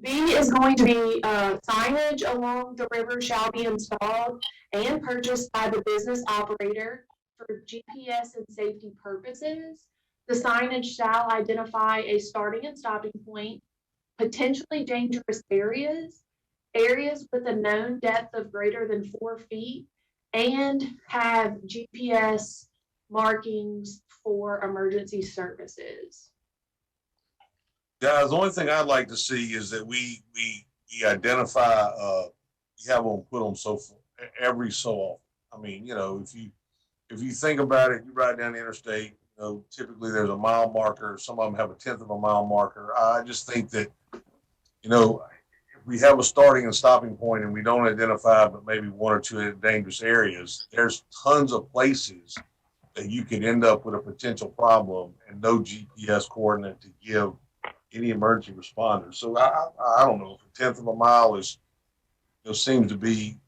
B is going to be signage along the river shall be installed and purchased by the business operator for GPS and safety purposes. The signage shall identify a starting and stopping point, potentially dangerous areas, areas with a known depth of greater than 4 feet, and have GPS markings for emergency services. Guys, the only thing I'd like to see is that we identify, we have them put them every so often. I mean, if you think about it, you ride down the interstate, typically there's a mile marker. Some of them have a 1/10 of a mile marker. I just think that, if we have a starting and stopping point and we don't identify but maybe 1 or 2 dangerous areas, there's tons of places that you could end up with a potential problem and no GPS coordinate to give any emergency responders. So I don't know if 1/10 of a mile seems to be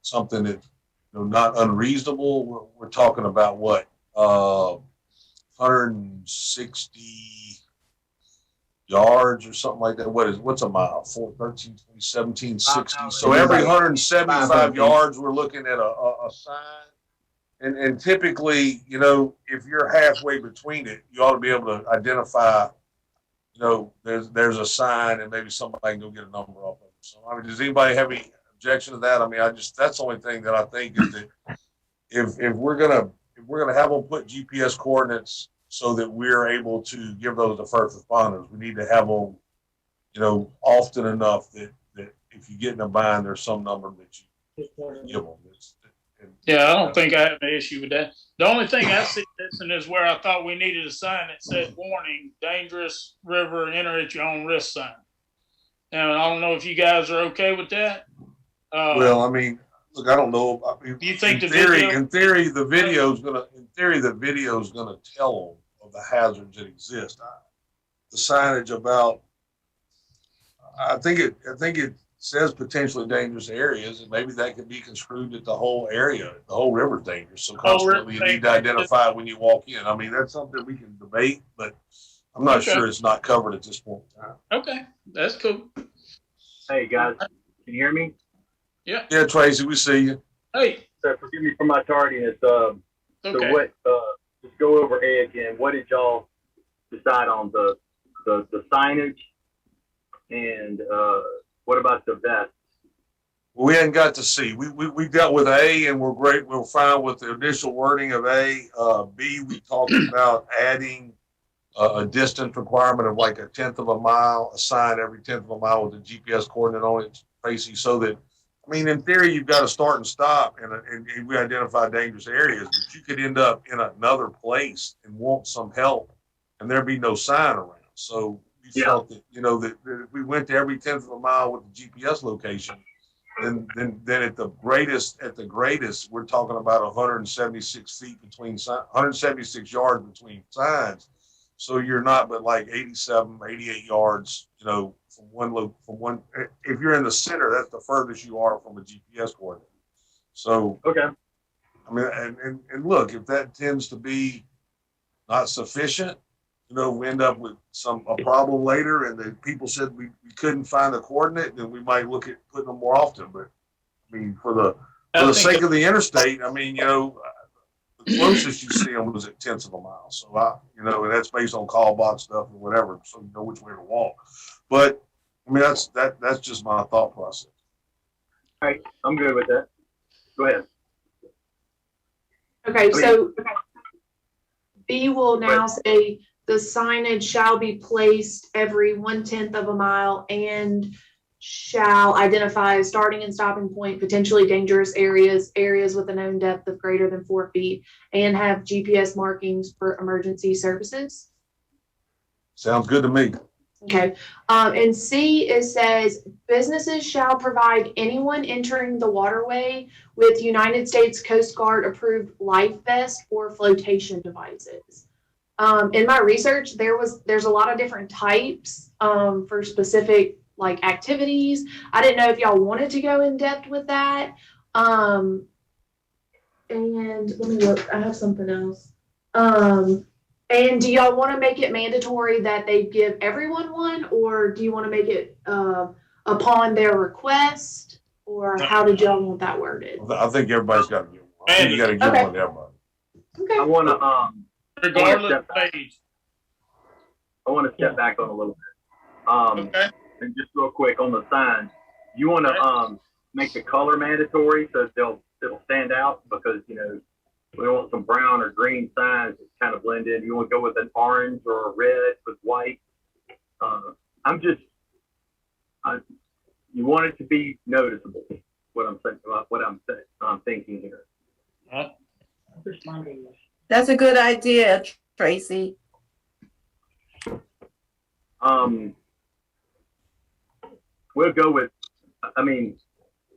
something that not unreasonable. We're talking about what 160 yards or something like that. What's a mile? 4, 13, 20, 17, 60. So every 175 yards, we're looking at a sign. And typically, if you're halfway between it, you ought to be able to identify, there's a sign and maybe somebody can go get a number off of it. So, I mean, does anybody have any objection to that? I mean, that's the only thing that I think is that if we're gonna have them put GPS coordinates so that we're able to give those to first responders, we need to have them, often enough that if you get in a bind, there's some number that you give them. Yeah, I don't think I have an issue with that. The only thing I see missing is where I thought we needed a sign that said "Warning: Dangerous River. Enter at your own risk" sign. And I don't know if you guys are okay with that. Well, I mean, look, I don't know. I mean, do you think in theory, the video is gonna tell them of the hazards that exist. The signage about, I think it says potentially dangerous areas, and maybe that could be construed that the whole area, the whole river is dangerous. So consequently, you need to identify it when you walk in. I mean, that's something we can debate, but I'm not sure it's not covered at this point in time. Okay, that's cool. Hey guys, can you hear me? Yeah. Yeah, Tracy, we see you. Hey. So forgive me for my tardiness. Okay. So what? Just go over A again. What did y'all decide on the signage, and what about the vests? Well, we hadn't got to C. We dealt with A, and we're great. We're fine with the initial wording of A. B, we talked about adding a distance requirement of like a 1/10 of a mile, a sign every 1/10 of a mile with a GPS coordinate on it, Tracy, so that, I mean, in theory, you've got to start and stop, and we identify dangerous areas, but you could end up in another place and want some help, and there'd be no sign around. So we felt that, that if we went to every 1/10 of a mile with the GPS location, then at the greatest, we're talking about 176 feet between 176 yards between signs. So you're not but like 87, 88 yards, from one. If you're in the center, that's the furthest you are from a GPS coordinate. So okay. I mean, and look, if that tends to be not sufficient, we end up with a problem later, and the people said we couldn't find the coordinate, then we might look at putting them more often. But I mean, for the sake of the interstate, I mean, the closest you see them was at 1/10 of a mile. So and that's based on call box stuff and whatever, so you know which way to walk. But I mean, that's just my thought process. All right, I'm good with that. Go ahead. Okay, so B will now say the signage shall be placed every 1/10 of a mile and shall identify a starting and stopping point, potentially dangerous areas with a known depth of greater than 4 feet, and have GPS markings for emergency services. Sounds good to me. Okay. And C, it says businesses shall provide anyone entering the waterway with United States Coast Guard approved life vest or flotation devices. In my research, there's a lot of different types for specific like activities. I didn't know if y'all wanted to go in depth with that. And let me look. I have something else. And do y'all want to make it mandatory that they give everyone one, or do you want to make it upon their request, or how did y'all want that worded? I think everybody's got to get one. I think you got to give Okay. one to everybody. Okay. I want to regardless of age. step back on a little bit. Okay. And just real quick on the signs, you want to make the color mandatory so it'll stand out, because we don't want some brown or green signs that kind of blend in. You want to go with an orange or a red with white. You want it to be noticeable. What I'm saying, I'm thinking here. That's a good idea, Tracy. We'll go with.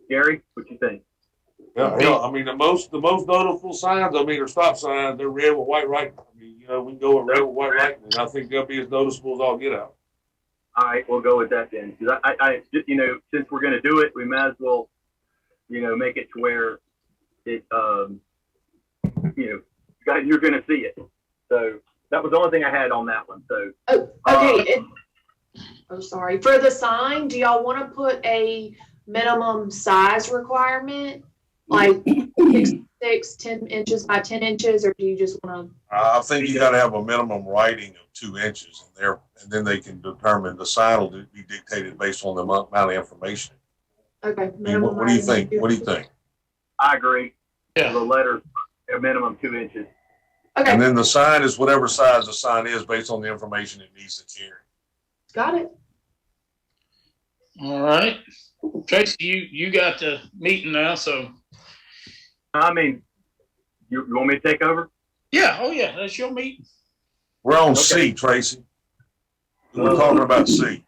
Gary, what you think? Yeah, I mean, the most noticeable signs, are stop signs. They're red with white writing. We can go with red with white writing, and I think they'll be as noticeable as all get out. All right, we'll go with that then. Because I since we're going to do it, we might as well, make it to where it, you're going to see it. So that was the only thing I had on that one. So. Okay. Sorry. For the sign, do y'all want to put a minimum size requirement, like 10 inches by 10 inches, or do you just want to? I think you got to have a minimum writing of 2 inches in there, and then they can determine the sign will be dictated based on the amount of information. Okay. What do you think? What do you think? I agree. Yeah. The letters, a minimum 2 inches. Okay. And then the sign is whatever size the sign is based on the information it needs to carry. Got it. All right. Tracy, you got the meeting now, so. You want me to take over? Yeah. Oh, yeah. That's your meeting. We're on Okay. C, Tracy. We're talking about C.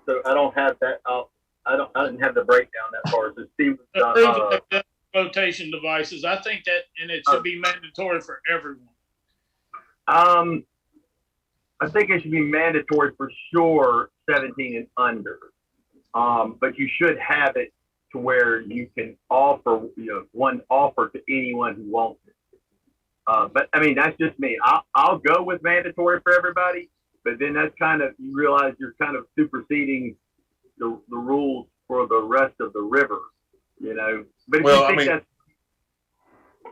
So I don't have that. I didn't have the breakdown that far. So Steve, Flotation devices. I think that, and it should be mandatory for everyone. I think it should be mandatory for sure, 17 and under. But you should have it to where you can offer, one offer to anyone who wants it. But that's just me. I'll go with mandatory for everybody, but then that's kind of, you realize you're kind of superseding the rules for the rest of the river, But if you think that's,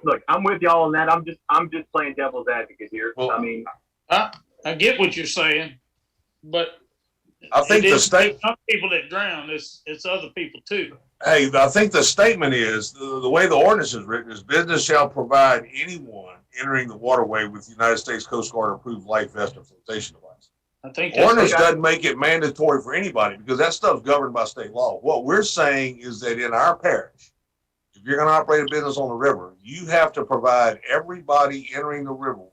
look, I'm with y'all on that. I'm just playing devil's advocate here. Well, I get what you're saying, but I think the state. Some people that drown, it's other people too. Hey, I think the statement is the way the ordinance is written is business shall provide anyone entering the waterway with United States Coast Guard approved life vest or flotation device. I think Ordinance doesn't make it mandatory for anybody because that stuff's governed by state law. What we're saying is that in our parish, if you're going to operate a business on the river, you have to provide everybody entering the river,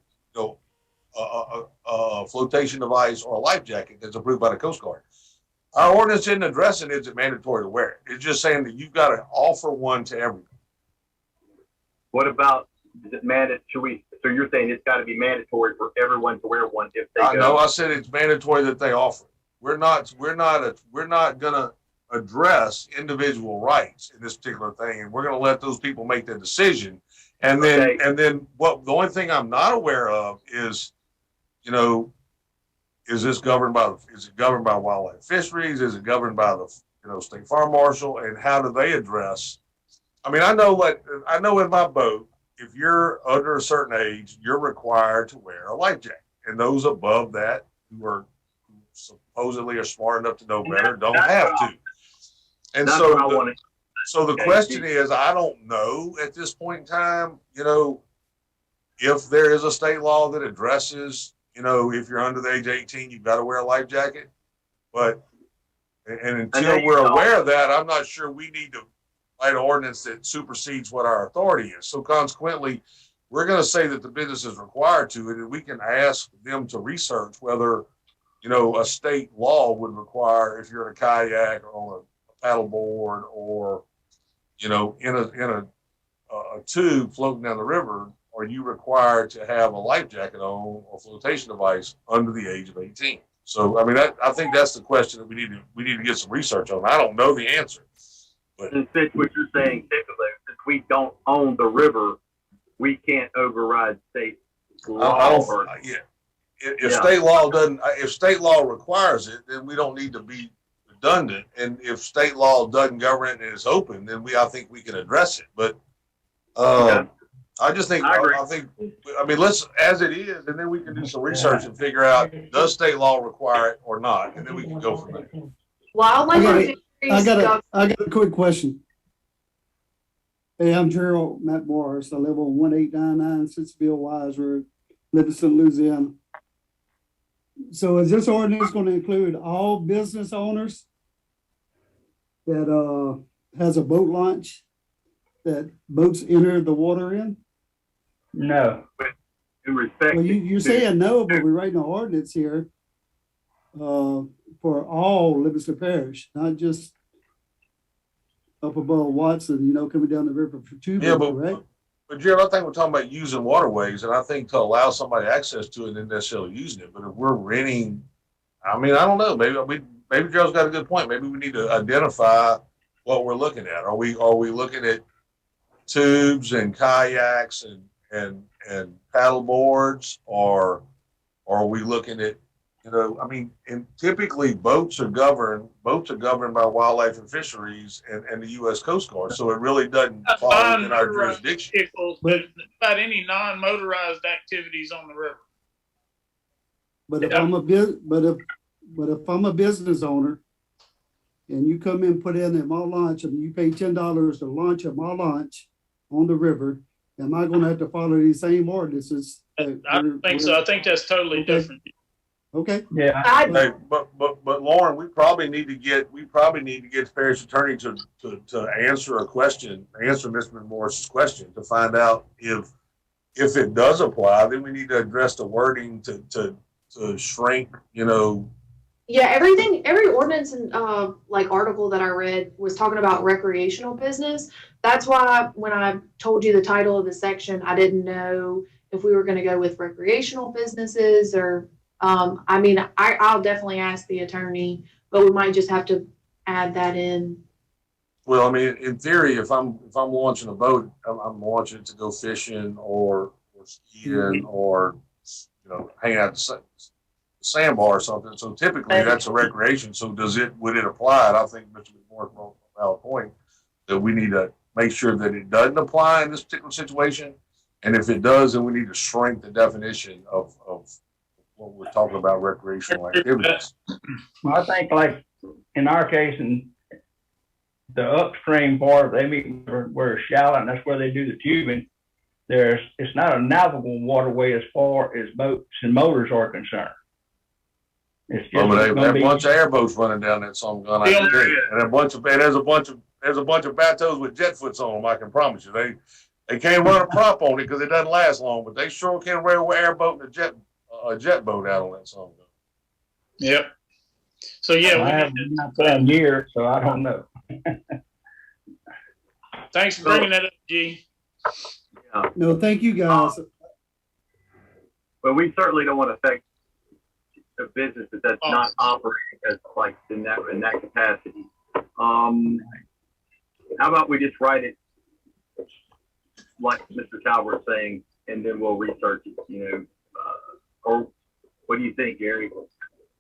a flotation device or a life jacket that's approved by the Coast Guard. Our ordinance isn't addressing is it mandatory to wear it. It's just saying that you've got to offer one to everyone. What about, is it mandatory? So you're saying it's got to be mandatory for everyone to wear one if they go? No, I said it's mandatory that they offer it. We're not going to address individual rights in this particular thing, and we're going to let those people make the decision. And then, the only thing I'm not aware of is, is it governed by wildlife fisheries? Is it governed by the, state farm marshal? And how do they address? I know in my boat, if you're under a certain age, you're required to wear a life jacket. And those above that who supposedly are smart enough to know better don't have to. And so the question is, I don't know at this point in time, if there is a state law that addresses, if you're under the age of 18, you've got to wear a life jacket. But, and until we're aware of that, I'm not sure we need to write an ordinance that supersedes what our authority is. So consequently, we're going to say that the business is required to, and we can ask them to research whether, a state law would require, if you're in a kayak or on a paddle board or, in a tube floating down the river, are you required to have a life jacket on or flotation device under the age of 18? So, I think that's the question that we need to get some research on. I don't know the answer. But since what you're saying, typically, since we don't own the river, we can't override state. I law don't, or yeah. If Yeah. state law doesn't, if state law requires it, then we don't need to be redundant. And if state law doesn't govern it and it's open, then I think we can address it. But, Okay. I just think, I agree. I mean, let's, as it is, and then we can do some research and figure out, does state law require it or not? And then we can go from there. Wildlife I and got fisheries I got a quick question. Hey, I'm Gerald Matt Morris. I live on 1899 Sitzville Wise Road, Livingston, Louisiana. So is this ordinance going to include all business owners that has a boat launch that boats enter the water in? No. In respect Well, you're to- saying no, but we're writing an ordinance here for all Livingston Parish, not just up above Watson, coming down the river for tubing, Yeah, correct? but Gerald, I think we're talking about using waterways, and I think to allow somebody access to it, and necessarily using it. But if we're renting, I mean, I don't know. Maybe Gerald's got a good point. Maybe we need to identify what we're looking at. Are we looking at tubes and kayaks and paddle boards, or are we looking at, I mean, and typically boats are governed by wildlife and fisheries and the U.S. Coast Guard. So it really doesn't fall within our jurisdiction. Vehicles, but about any non-motorized activities on the river. But if Yeah. if I'm a business owner and you come in, put in at my launch and you pay $10 to launch at my launch on the river, am I gonna have to follow these same ordinances? I don't think so. I think that's totally Okay. different. Okay, Yeah. Hey, but Lauren, we probably need to get the parish attorney to answer Mr. Morris's question to find out if it does apply, then we need to address the wording to shrink, Yeah, every ordinance and like article that I read was talking about recreational business. That's why when I told you the title of the section, I didn't know if we were going to go with recreational businesses or, I mean, I'll definitely ask the attorney, but we might just have to add that in. Well, I mean, in theory, if I'm launching a boat, I'm launching it to go fishing or skiing or hang out at the sandbar or something. So typically that's a recreation. So would it apply? And I think Mr. Moore brought up a valid point that we need to make sure that it doesn't apply in this particular situation. And if it does, then we need to shrink the definition of what we're talking about recreational activities. Well, I think like in our case, in the upstream part, they meet where it's shallow, and that's where they do the tubing. It's not a navigable waterway as far as boats and motors are concerned. It's just But gonna they have be- a bunch of airboats running down that song gun, I can tell you. And there's a bunch of bateaus with jet foots on them, I can promise you. They can't run a prop on it because it doesn't last long, but they sure can rail an airboat and a jet boat out on that song gun. Yep. So yeah, I haven't been out there in years, so I don't know. thanks for bringing that up, G. Yeah. no, thank you guys. But we certainly don't want to affect a business that's not operating as like in that capacity. How about we just write it like Mr. Talbot saying, and then we'll research it, or what do you think, Gary?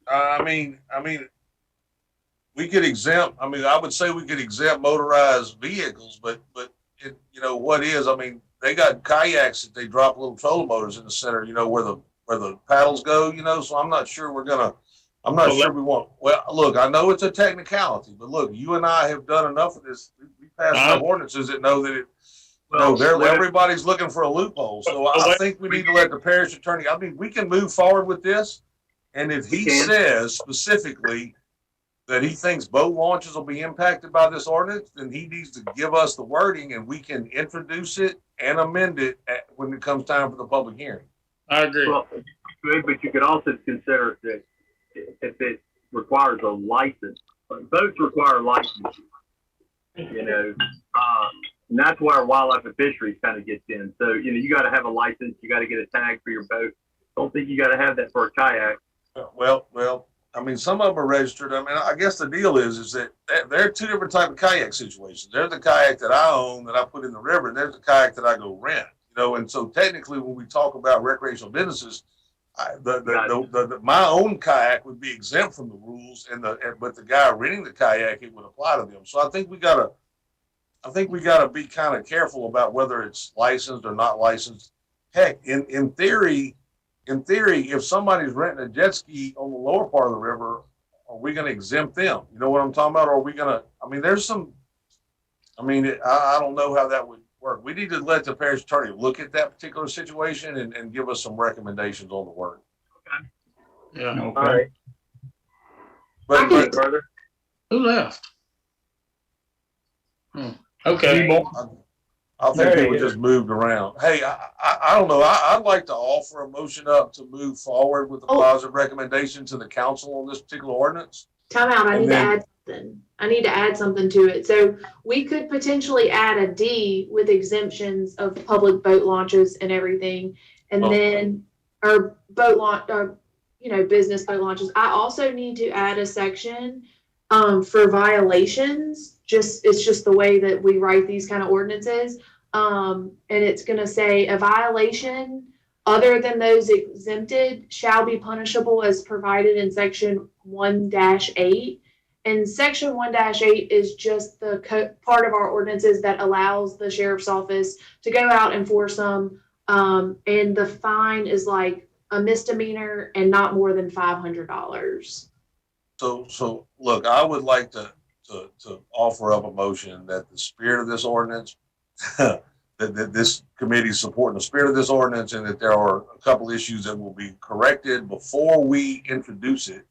I mean, we could exempt, I would say we could exempt motorized vehicles, but it, what is, they got kayaks that they drop little trolling motors in the center, where the paddles go, so I'm not sure we want, well, look, I know it's a technicality, but look, you and I have done enough of this. We passed enough ordinances that know that everybody's looking for a loophole. So I think we need to let the parish attorney, we can move forward with this. And if he says specifically that he thinks boat launches will be impacted by this ordinance, then he needs to give us the wording and we can introduce it and amend it when it comes time for the public hearing. I agree. Well, you could, but you could also consider that if it requires a license, boats require licenses, and that's where wildlife and fisheries kind of gets in. So, you got to have a license, you got to get a tag for your boat. Don't think you got to have that for a kayak. Well, some of them are registered. I guess the deal is that there are two different types of kayak situations. There's the kayak that I own that I put in the river, and there's the kayak that I go rent. you know, and so technically when we talk about recreational businesses, my own kayak would be exempt from the rules but the guy renting the kayak, it would apply to them. So I think we gotta be kind of careful about whether it's licensed or not licensed. Heck, in theory, if somebody's renting a jet ski on the lower part of the river, are we going to exempt them? You know what I'm talking about? Or are we going to, I mean, I don't know how that would work. We need to let the parish attorney look at that particular situation and give us some recommendations on the word. Yeah. Okay. All right. But Further? Who left? Okay. I think people just moved around. Hey, I don't know. I'd like to offer a motion up to move forward with a positive recommendation to the council on this particular ordinance. Time out, I And need then- to add something. I need to add something to it. So we could potentially add a D with exemptions of public boat launches and everything. And then, or boat launch, or, business boat launches. I also need to add a section for violations. It's just the way that we write these kind of ordinances. And it's going to say a violation other than those exempted shall be punishable as provided in section 1-8. And section 1-8 is just the part of our ordinances that allows the sheriff's office to go out and enforce them. And the fine is like a misdemeanor and not more than $500. So look, I would like to offer up a motion that the spirit of this ordinance, that this committee is supporting the spirit of this ordinance, and that there are a couple issues that will be corrected before we introduce it,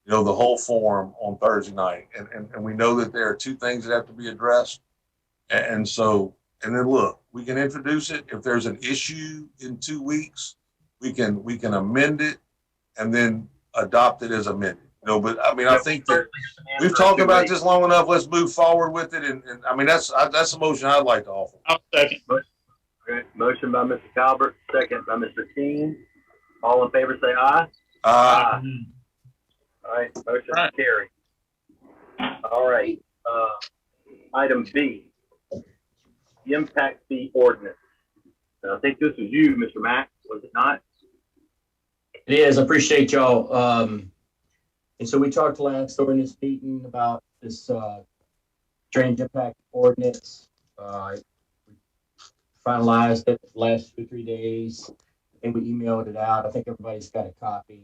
the whole form on Thursday night. And we know that there are two things that have to be addressed. And then look, we can introduce it. If there's an issue in 2 weeks, we can amend it and then adopt it as amended. But I mean, I think that we've talked about this long enough. Let's move forward with it. And I mean, that's a motion I'd like to offer. I'll second. Okay. Motion by Mr. Talbert, second by Mr. King. All in favor, say aye. Uh, All right, motion Right. carried. All right, item B, the impact fee ordinance. And I think this is you, Mr. Mack, was it not? It is. I appreciate y'all. And so we talked last ordinance meeting about this drainage impact ordinance. We finalized it the last 2 or 3 days, and we emailed it out. I think everybody's got a copy.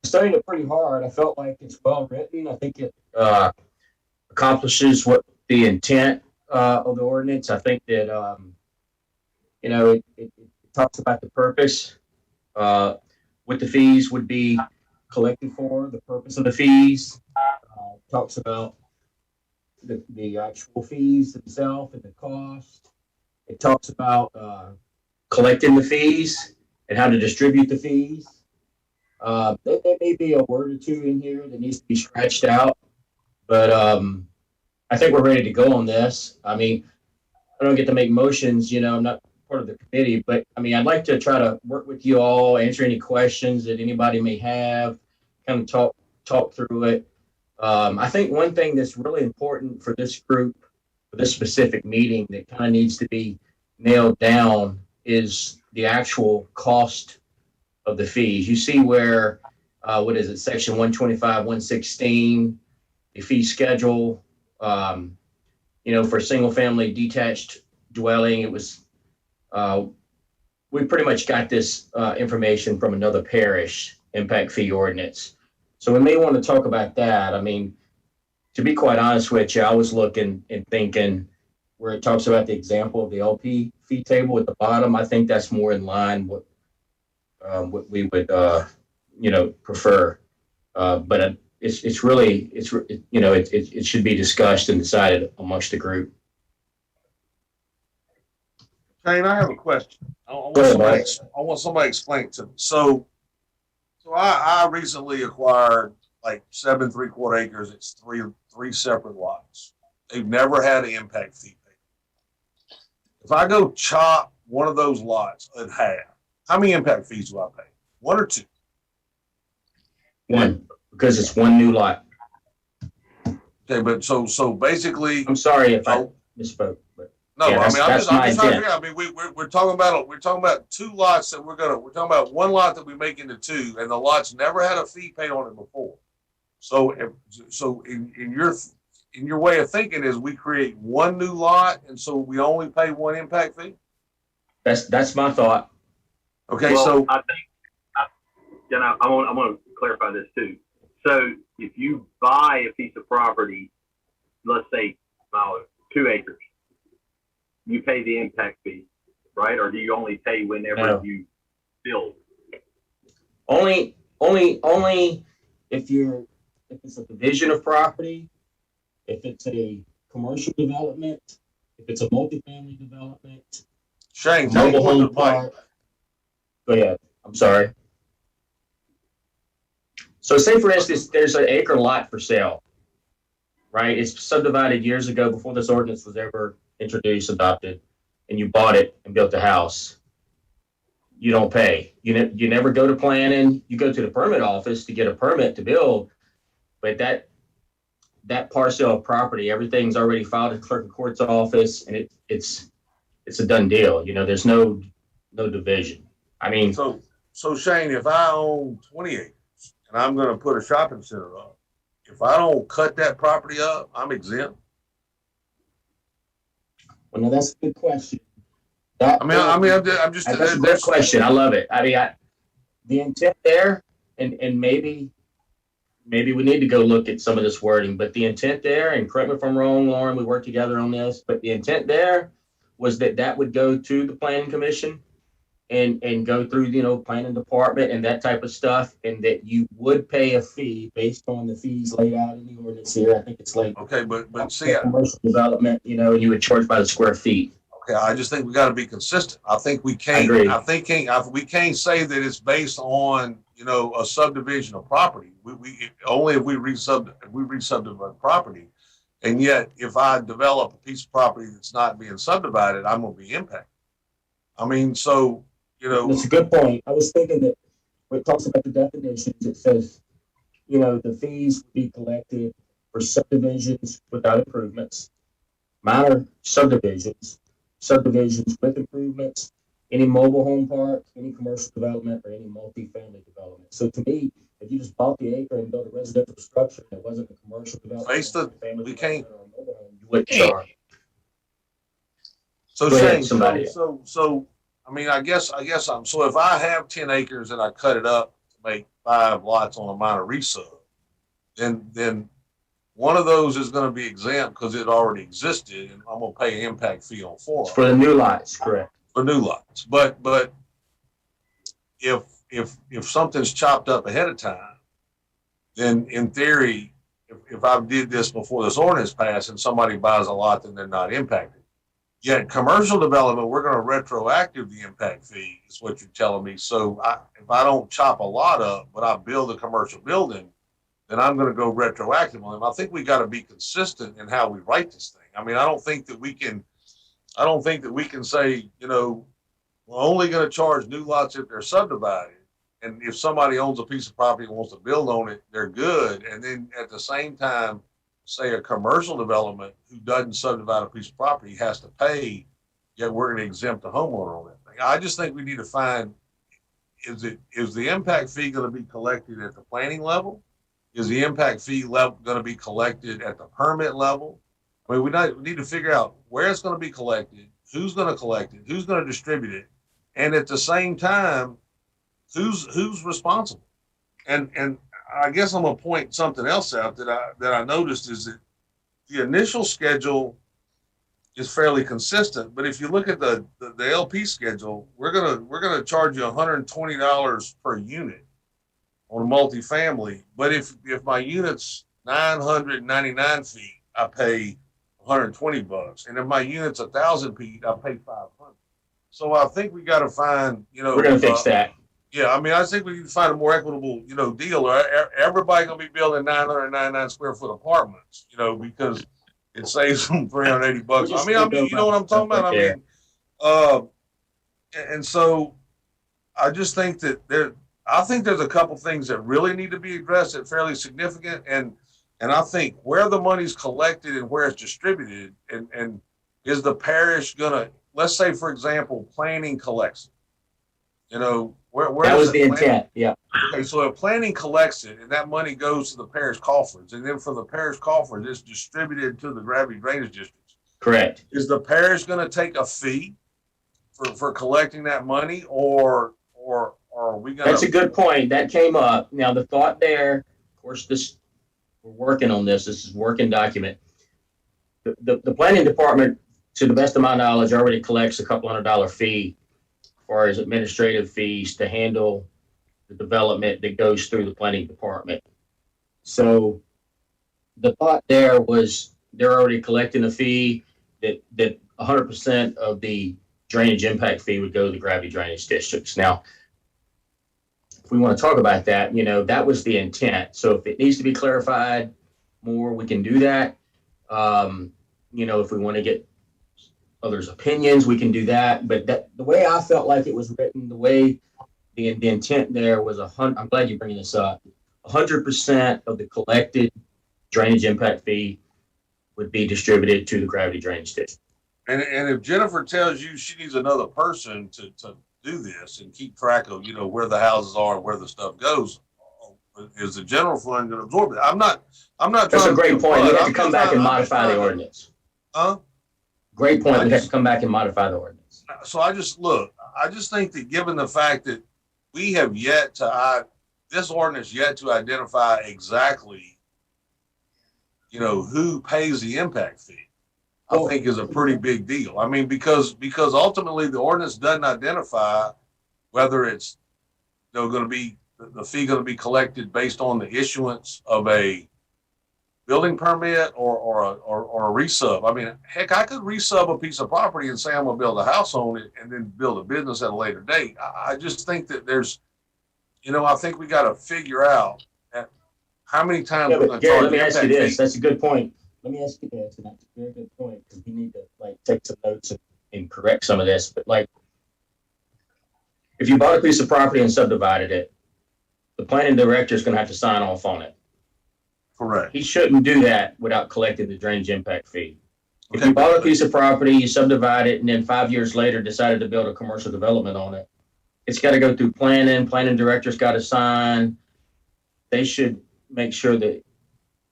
Studied it pretty hard. I felt like it's well written. I think it accomplishes what the intent of the ordinance. I think that it talks about the purpose, what the fees would be collected for, the purpose of the fees. Talks about the actual fees themselves and the cost. It talks about collecting the fees and how to distribute the fees. There may be a word or two in here that needs to be scratched out, but I think we're ready to go on this. I mean, I don't get to make motions, I'm not part of the committee, but I mean, I'd like to try to work with you all, answer any questions that anybody may have, kind of talk through it. I think one thing that's really important for this group, for this specific meeting, that kind of needs to be nailed down is the actual cost of the fees. You see where, section 125, 116, the fee schedule, for single family detached dwelling, it was, we pretty much got this information from another parish impact fee ordinance. So we may want to talk about that. I mean, to be quite honest with you, I was looking and thinking where it talks about the example of the LP fee table at the bottom. I think that's more in line with what we would, prefer. But it should be discussed and decided amongst the group. Shane, I have a question. I want somebody to explain it to me. So I recently acquired like 7 3/4 acres. It's three separate lots. They've never had an impact fee payment. If I go chop one of those lots in half, how many impact fees do I pay? 1 or 2? 1, because it's one new lot. Okay, but so basically, I'm sorry if I misspoke, but No, Yeah, I mean, that's I'm my just trying to intent. figure out, I mean, we're talking about two lots that we're talking about one lot that we make into two, and the lots never had a fee paid on it before. So, in your way of thinking is we create one new lot, and so we only pay one impact fee? That's my thought. Okay, Well, so, I think, I want to clarify this too. So if you buy a piece of property, let's say 2 acres, you pay the impact fee, right? Or do you only pay whenever No. you build? Only if it's a division of property, if it's a commercial development, if it's a multifamily development, Shane, a tell him mobile what the home park. Go ahead. I'm sorry. So say for instance, there's an acre lot for sale, right? It's subdivided years ago before this ordinance was ever introduced, adopted, and you bought it and built a house. You don't pay. You never go to planning. You go to the permit office to get a permit to build, but that parcel of property, everything's already filed at the clerk of court's office, and it's a done deal. There's no division. I mean, so Shane, if I own 20 acres and I'm gonna put a shopping center up, if I don't cut that property up, I'm exempt. well, no, that's a good question. I'm just, That's a great question. I love it. I mean, the intent there, and maybe we need to go look at some of this wording, but the intent there, and correct me if I'm wrong, Lauren, we worked together on this, but the intent there was that would go to the planning commission and go through, planning department and that type of stuff, and that you would pay a fee based on the fees laid out in the ordinance here. I think it's like, okay, but see, commercial development, and you would charge by the square feet. okay, I just think we got to be consistent. I think we can't. Agreed. We can't say that it's based on a subdivision of property. We only if we re-subdivide property, and yet if I develop a piece of property that's not being subdivided, I'm going to be impacted. I mean, so That's a good point. I was thinking that when it talks about the definitions, it says, the fees would be collected for subdivisions without improvements, minor subdivisions, subdivisions with improvements, any mobile home park, any commercial development, or any multifamily development. So to me, if you just bought the acre and built a residential structure and it wasn't a commercial development, we can't. or a mobile home, you wouldn't charge. So Go ahead, Shane, somebody. so I mean, I guess so if I have 10 acres and I cut it up to make 5 lots on a minor resub, then one of those is going to be exempt because it already existed, and I'm going to pay an impact fee on 4 For the new lots, correct. for new lots. But if something's chopped up ahead of time, then in theory, if I did this before this ordinance passed and somebody buys a lot, then they're not impacted. Yet commercial development, we're going to retroactive the impact fee, is what you're telling me. So if I don't chop a lot up, but I build a commercial building, then I'm going to go retroactive on them. I think we got to be consistent in how we write this thing. I mean, I don't think that we can say, we're only going to charge new lots if they're subdivided. And if somebody owns a piece of property and wants to build on it, they're good. And then at the same time, say a commercial development who doesn't subdivide a piece of property has to pay, yet we're going to exempt the homeowner on that thing. I just think we need to find, is the impact fee going to be collected at the planning level? Is the impact fee level going to be collected at the permit level? I mean, we need to figure out where it's going to be collected, who's going to collect it, who's going to distribute it, and at the same time, who's responsible? And I guess I'm gonna point something else out that I noticed is that the initial schedule is fairly consistent, but if you look at the LP schedule, we're gonna charge you $120 per unit on a multifamily. But if my unit's 999 feet, I pay $120, and if my unit's 1,000 feet, I pay $500. So I think we got to find, We're going to fix that. Yeah, I mean, I think we need to find a more equitable, deal. Or everybody gonna be building 999 square foot apartments, because it saves them $380. I mean, you know what I'm talking about? I mean, and so I just think that there's a couple things that really need to be addressed that fairly significant, and I think where the money's collected and where it's distributed, and is the parish gonna, let's say, for example, planning collects it. You know, where That does was the it plan? intent. Yeah. Okay, so if planning collects it and that money goes to the parish coffers, and then from the parish coffers, it's distributed to the gravity drainage districts. Correct. Is the parish gonna take a fee for collecting that money, or are we gonna? That's a good point. That came up. Now, the thought there, of course, we're working on this. This is a working document. The planning department, to the best of my knowledge, already collects a couple $100 fee as far as administrative fees to handle the development that goes through the planning department. So the thought there was they're already collecting a fee that 100% of the drainage impact fee would go to the gravity drainage districts. Now, if we want to talk about that, that was the intent. So if it needs to be clarified more, we can do that. If we want to get others' opinions, we can do that. But the way I felt like it was written, the way the intent there was I'm glad you're bringing this up. 100% of the collected drainage impact fee would be distributed to the gravity drainage district. And if Jennifer tells you she needs another person to do this and keep track of, where the houses are and where the stuff goes, is the general fund going to absorb it? I'm not That's a great point. We'd have to come back and modify the ordinance. Huh? Great point. We'd have to come back and modify the ordinance. So I just think that given the fact that we have this ordinance yet to identify exactly, who pays the impact fee, I think is a pretty big deal. I mean, because ultimately the ordinance doesn't identify whether it's going to be the fee going to be collected based on the issuance of a building permit or a resub. I mean, heck, I could resub a piece of property and say I'm going to build a house on it and then build a business at a later date. I just think that there's, I think we got to figure out how many times we're going to Gary, charge. let me ask you this. That's a good point. Let me ask you this, and that's a very good point because we need to take some notes and correct some of this. But if you bought a piece of property and subdivided it, the planning director is going to have to sign off on it. Correct. He shouldn't do that without collecting the drainage impact fee. If you bought a piece of property, you subdivide it, and then 5 years later decided to build a commercial development on it, it's got to go through planning. Planning director's got to sign. They should make sure that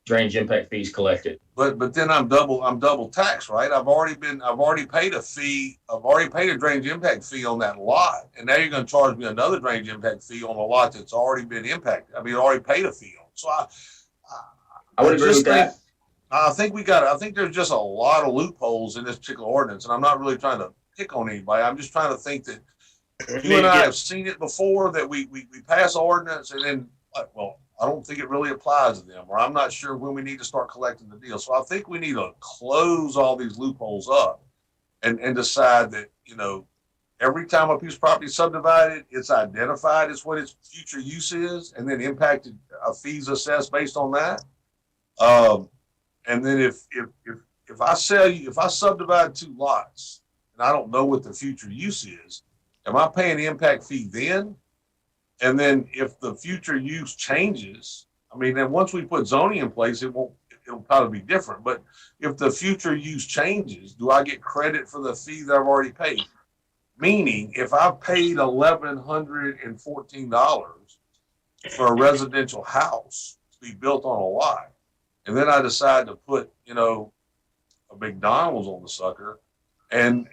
drainage impact fees collected. But then I'm double taxed, right? I've already paid a fee. I've already paid a drainage impact fee on that lot, and now you're going to charge me another drainage impact fee on a lot that's already been impacted. I mean, already paid a fee on. So I would agree with that. I think there's just a lot of loopholes in this particular ordinance, and I'm not really trying to pick on anybody. I'm just trying to think that you and I have seen it before, that we pass ordinance and then, well, I don't think it really applies to them, or I'm not sure when we need to start collecting the deal. So I think we need to close all these loopholes up and decide that, every time a piece of property is subdivided, it's identified as what its future use is, and then impacted fees assessed based on that. And then if I subdivide 2 lots and I don't know what the future use is, am I paying the impact fee then? And then if the future use changes, I mean, then once we put zoning in place, it'll probably be different. But if the future use changes, do I get credit for the fee that I've already paid? Meaning, if I paid $1,114 for a residential house to be built on a lot, and then I decide to put, a McDonald's on the sucker, and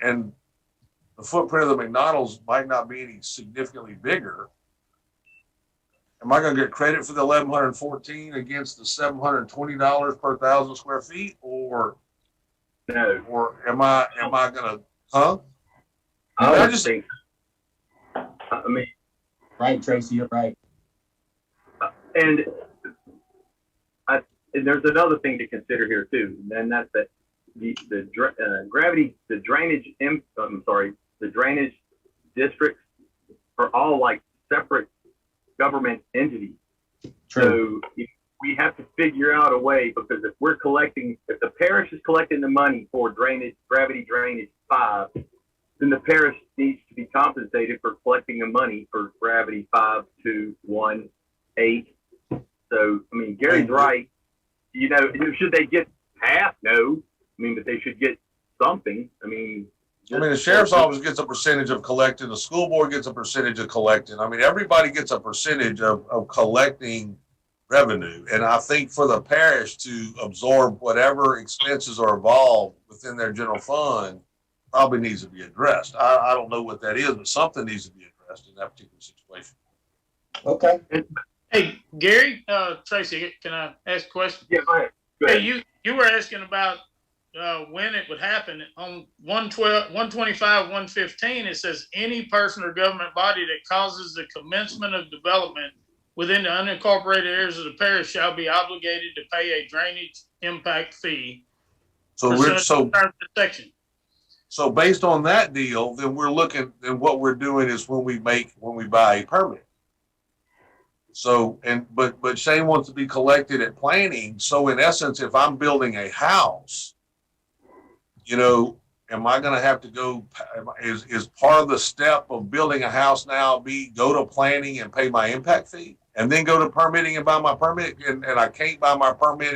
the footprint of the McDonald's might not be any significantly bigger, am I going to get credit for the $1,114 against the $720 per 1,000 square feet, or No. or am I going to, huh? I just think. I mean, Right, Tracy, you're right. and there's another thing to consider here too, and that's that the drainage districts are all like separate government entities. True. So we have to figure out a way, because if the parish is collecting the money for gravity drainage 5, then the parish needs to be compensated for collecting the money for gravity 5, 2, 1, 8. So, I mean, Gary's right. Should they get half? No. I mean, but they should get something. I mean, the sheriff's office gets a percentage of collecting, the school board gets a percentage of collecting. I mean, everybody gets a percentage of collecting revenue. And I think for the parish to absorb whatever expenses are involved within their general fund probably needs to be addressed. I don't know what that is, but something needs to be addressed in that particular situation. Okay. Hey, Gary, Tracy, can I ask a question? Yeah, go ahead. Go ahead. Hey, you were asking about when it would happen. On 125, 115, it says any person or government body that causes the commencement of development within the unincorporated areas of the parish shall be obligated to pay a drainage impact fee. So Section. So based on that deal, then what we're doing is when we buy a permit. So, but Shane wants to be collected at planning. So in essence, if I'm building a house, am I going to have to go, is part of the step of building a house now go to planning and pay my impact fee and then go to permitting and buy my permit? And I can't buy my permit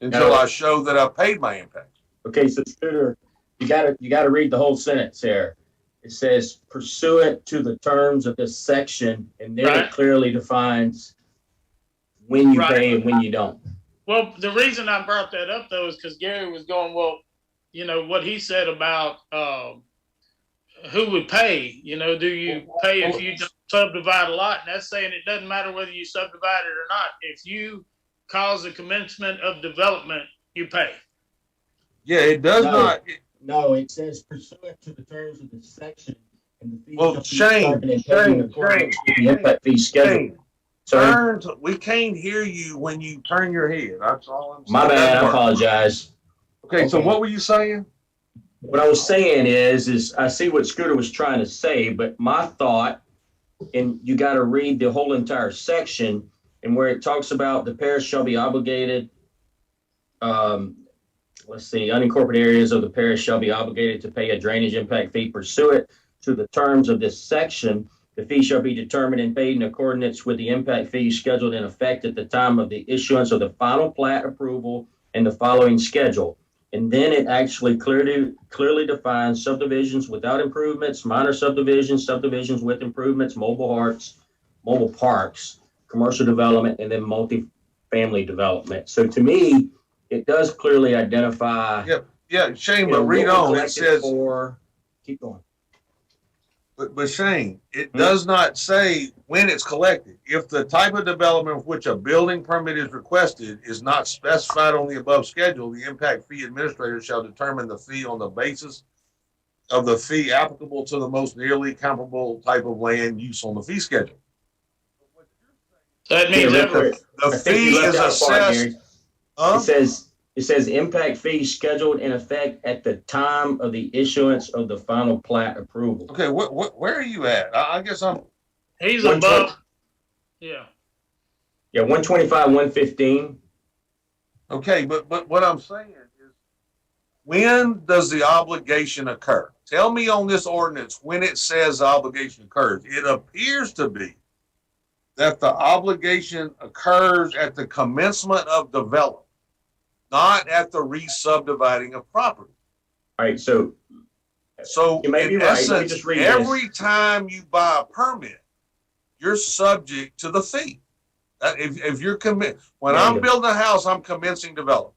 until I show that I've paid my impact. Okay. So Scooter, you gotta read the whole sentence here. It says pursuant to the terms of this section, and then it clearly defines when you pay and when you don't. Well, the reason I brought that up though is because Gary was going, well, what he said about who would pay. Do you pay if you just subdivide a lot? And that's saying it doesn't matter whether you subdivide it or not. If you cause the commencement of development, you pay. Yeah, it does not. No, it says pursuant to the terms of this section, and the fee Well, shall be determined in accordance with the impact fee schedule. We can't hear you when you turn your head. That's all I'm saying. My bad. I apologize. Okay, so what were you saying? What I was saying is I see what Scooter was trying to say, but my thought, and you got to read the whole entire section, and where it talks about the parish shall be obligated. Unincorporated areas of the parish shall be obligated to pay a drainage impact fee pursuant to the terms of this section. The fee shall be determined and paid in accordance with the impact fee scheduled in effect at the time of the issuance of the final plat approval and the following schedule. And then it actually clearly defines subdivisions without improvements, minor subdivisions, subdivisions with improvements, mobile parks, commercial development, and then multifamily development. So to me, it does clearly identify. Yeah, Shane, but read on. It says. Keep going. But Shane, it does not say when it's collected. If the type of development of which a building permit is requested is not specified on the above schedule, the impact fee administrator shall determine the fee on the basis of the fee applicable to the most nearly comparable type of land use on the fee schedule. That means the fee is assessed. It says impact fee scheduled in effect at the time of the issuance of the final plat approval. Okay, where are you at? I guess he's above. Yeah. Yeah, 125, 115. Okay, but what I'm saying is, when does the obligation occur? Tell me on this ordinance when it says the obligation occurs. It appears to be that the obligation occurs at the commencement of development, not at the re-subdividing of property. All right, so in essence, every time you buy a permit, you're subject to the fee. If you're when I'm building a house, I'm commencing development.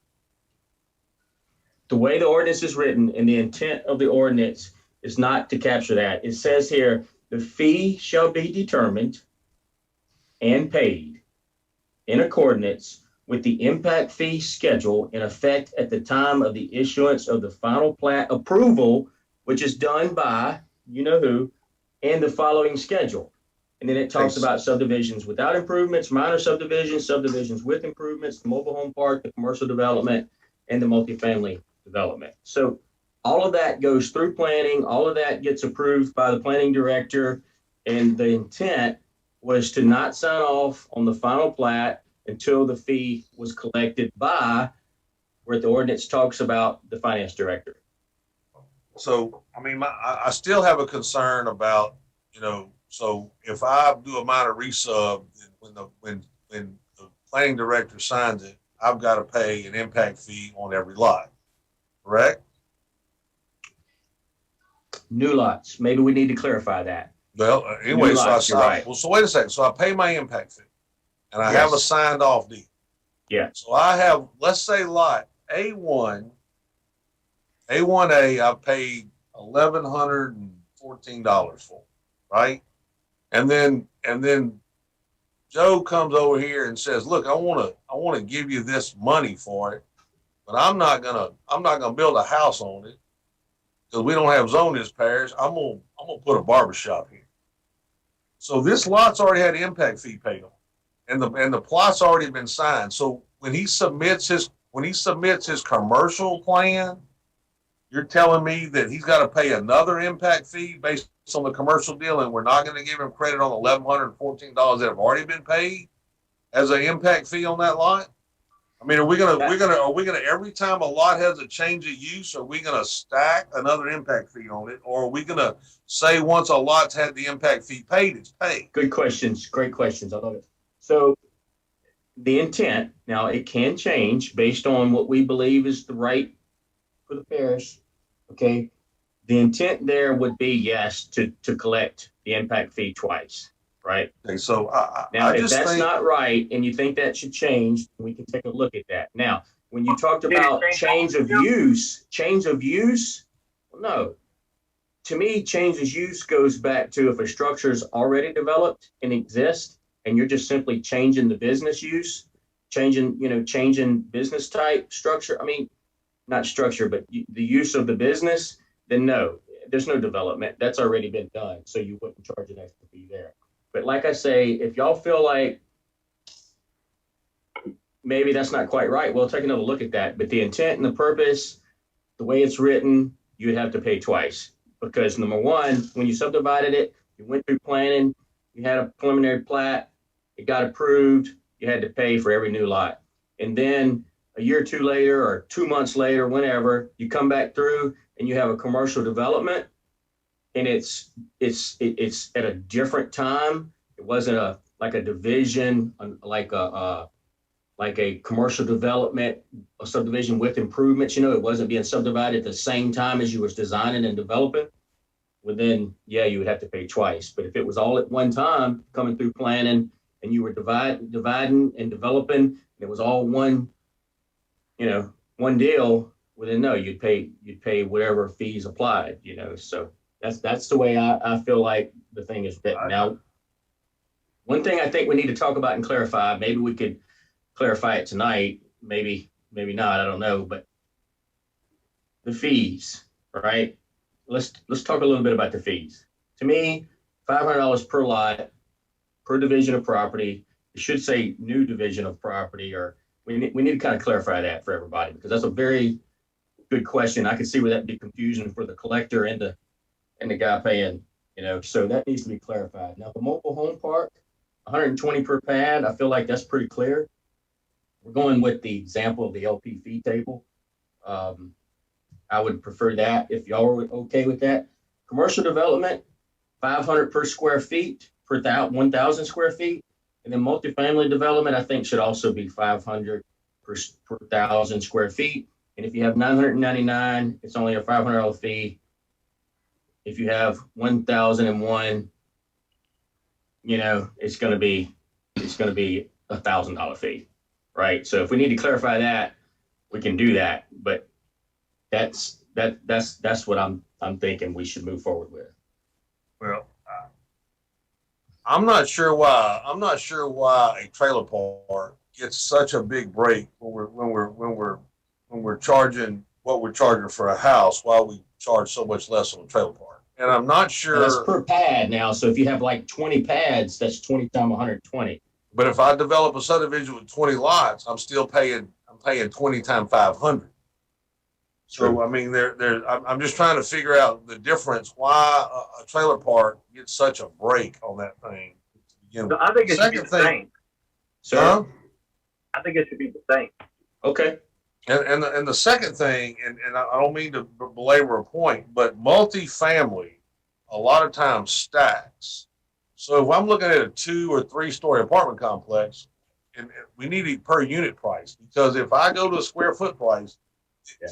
The way the ordinance is written and the intent of the ordinance is not to capture that. It says here, the fee shall be determined and paid in accordance with the impact fee schedule in effect at the time of the issuance of the final plat approval, which is done by you know who, and the following schedule. And then it talks about subdivisions without improvements, minor subdivisions, subdivisions with improvements, the mobile home park, the commercial development, and the multifamily development. So all of that goes through planning. All of that gets approved by the planning director. And the intent was to not sign off on the final plat until the fee was collected by where the ordinance talks about the finance director. So, I mean, I still have a concern about, so if I do a minor resub, when the planning director signs it, I've got to pay an impact fee on every lot, correct? New lots. Maybe we need to clarify that. Well, anyway, New so lots, you're right. so wait a second. So I pay my impact fee and I have a Yes. signed off deed. Yeah. So I have, let's say lot A1A, I paid $1,114 for, right? And then Joe comes over here and says, look, I want to give you this money for it, but I'm not gonna build a house on it because we don't have zoning as parish. I'm gonna put a barber shop here. So this lot's already had impact fee paid on, and the plot's already been signed. So when he submits his commercial plan, you're telling me that he's got to pay another impact fee based on the commercial deal, and we're not going to give him credit on the $1,114 that have already been paid as an impact fee on that lot? I mean, are we gonna every time a lot has a change of use, are we gonna stack another impact fee on it, or are we gonna say once a lot's had the impact fee paid, it's paid? Good questions. Great questions. I love it. So the intent, now it can change based on what we believe is the right for the parish. Okay. The intent there would be, yes, to collect the impact fee twice, right? Okay, so Now, I if just that's think, not right and you think that should change, we can take a look at that. Now, when you talked about change of use, well, no. To me, change of use goes back to if a structure is already developed and exists, and you're just simply changing the business use, changing business type, structure. I mean, not structure, but the use of the business, then no, there's no development. That's already been done. So you wouldn't charge an extra fee there. But like I say, if y'all feel like maybe that's not quite right, we'll take another look at that. But the intent and the purpose, the way it's written, you would have to pay twice. Because number one, when you subdivided it, you went through planning, you had a preliminary plat, it got approved, you had to pay for every new lot. And then a year or two later, or 2 months later, whenever, you come back through and you have a commercial development, and it's at a different time. It wasn't like a division, like a commercial development, a subdivision with improvements. It wasn't being subdivided at the same time as you was designing and developing. Well, then, yeah, you would have to pay twice. But if it was all at one time, coming through planning, and you were dividing and developing, and it was all one deal, well, then no, you'd pay whatever fees applied. So that's the way I feel like the thing is written. Now, one thing I think we need to talk about and clarify, maybe we could clarify it tonight, maybe not, I don't know, but the fees, right? Let's talk a little bit about the fees. To me, $500 per lot, per division of property. It should say new division of property, or we need to kind of clarify that for everybody, because that's a very good question. I can see where that'd be confusion for the collector and the guy paying, so that needs to be clarified. Now, the mobile home park, 120 per pad, I feel like that's pretty clear. We're going with the example of the LP fee table. I would prefer that if y'all were okay with that. Commercial development, 500 per square feet per 1,000 square feet. And then multifamily development, I think, should also be 500 per 1,000 square feet. And if you have 999, it's only a $500 fee. If you have 1,001, it's going to be $1,000 fee, right? So if we need to clarify that, we can do that. But that's what I'm thinking we should move forward with. well, I'm not sure why a trailer park gets such a big break when we're charging what we're charging for a house, while we charge so much less on a trailer park. And I'm not sure. That's per pad now. So if you have like 20 pads, that's 20 times 120. But if I develop a subdivision with 20 lots, I'm paying 20 times 500. So, I mean, I'm just trying to figure out the difference, why a trailer park gets such a break on that thing. I think it should be the same. So I think it should be the same. Okay. And the second thing, and I don't mean to belabor a point, but multifamily a lot of times stacks. So if I'm looking at a 2 or 3 story apartment complex, and we need a per unit price, because if I go to a square foot price,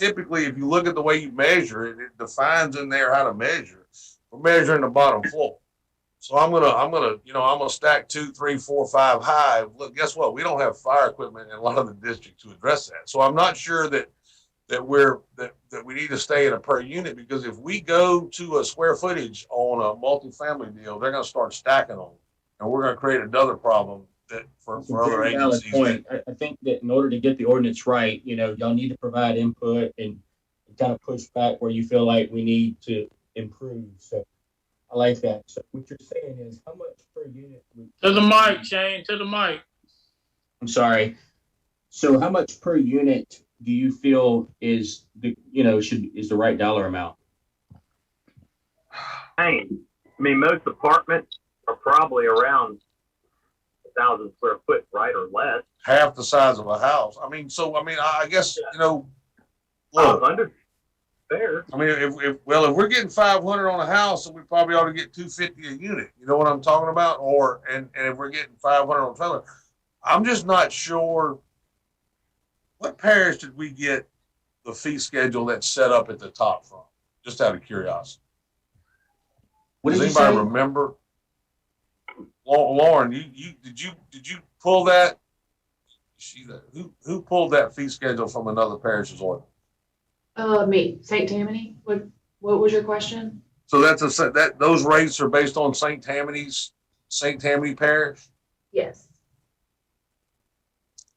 typically if you look at the way you measure it, it defines in there how to measure. we're measuring the bottom floor. So I'm gonna stack 2, 3, 4, 5 high. Look, guess what? We don't have fire equipment in a lot of the districts to address that. So I'm not sure that we need to stay in a per unit, because if we go to a square footage on a multifamily deal, they're gonna start stacking them, and we're gonna create another problem that for It's a other very valid agencies. point. I think that in order to get the ordinance right, y'all need to provide input and kind of push back where you feel like we need to improve. So I like that. So what you're saying is how much per unit? To the mic, Shane, to the mic. I'm sorry. So how much per unit do you feel is is the right dollar amount? I mean, most apartments are probably around 1,000 square foot, right, or less. Half the size of a house. I guess, look, 500, fair. I mean, if we're getting 500 on a house, then we probably ought to get 250 a unit. You know what I'm talking about? And if we're getting 500 on a trailer, I'm just not sure. What parish did we get the fee schedule that's set up at the top from? Just out of curiosity. What Does did you anybody say? remember? Lauren, did you pull that? Who pulled that fee schedule from another parish's order? Me, St. Tammany. What was your question? So those rates are based on St. Tammany Parish. Yes.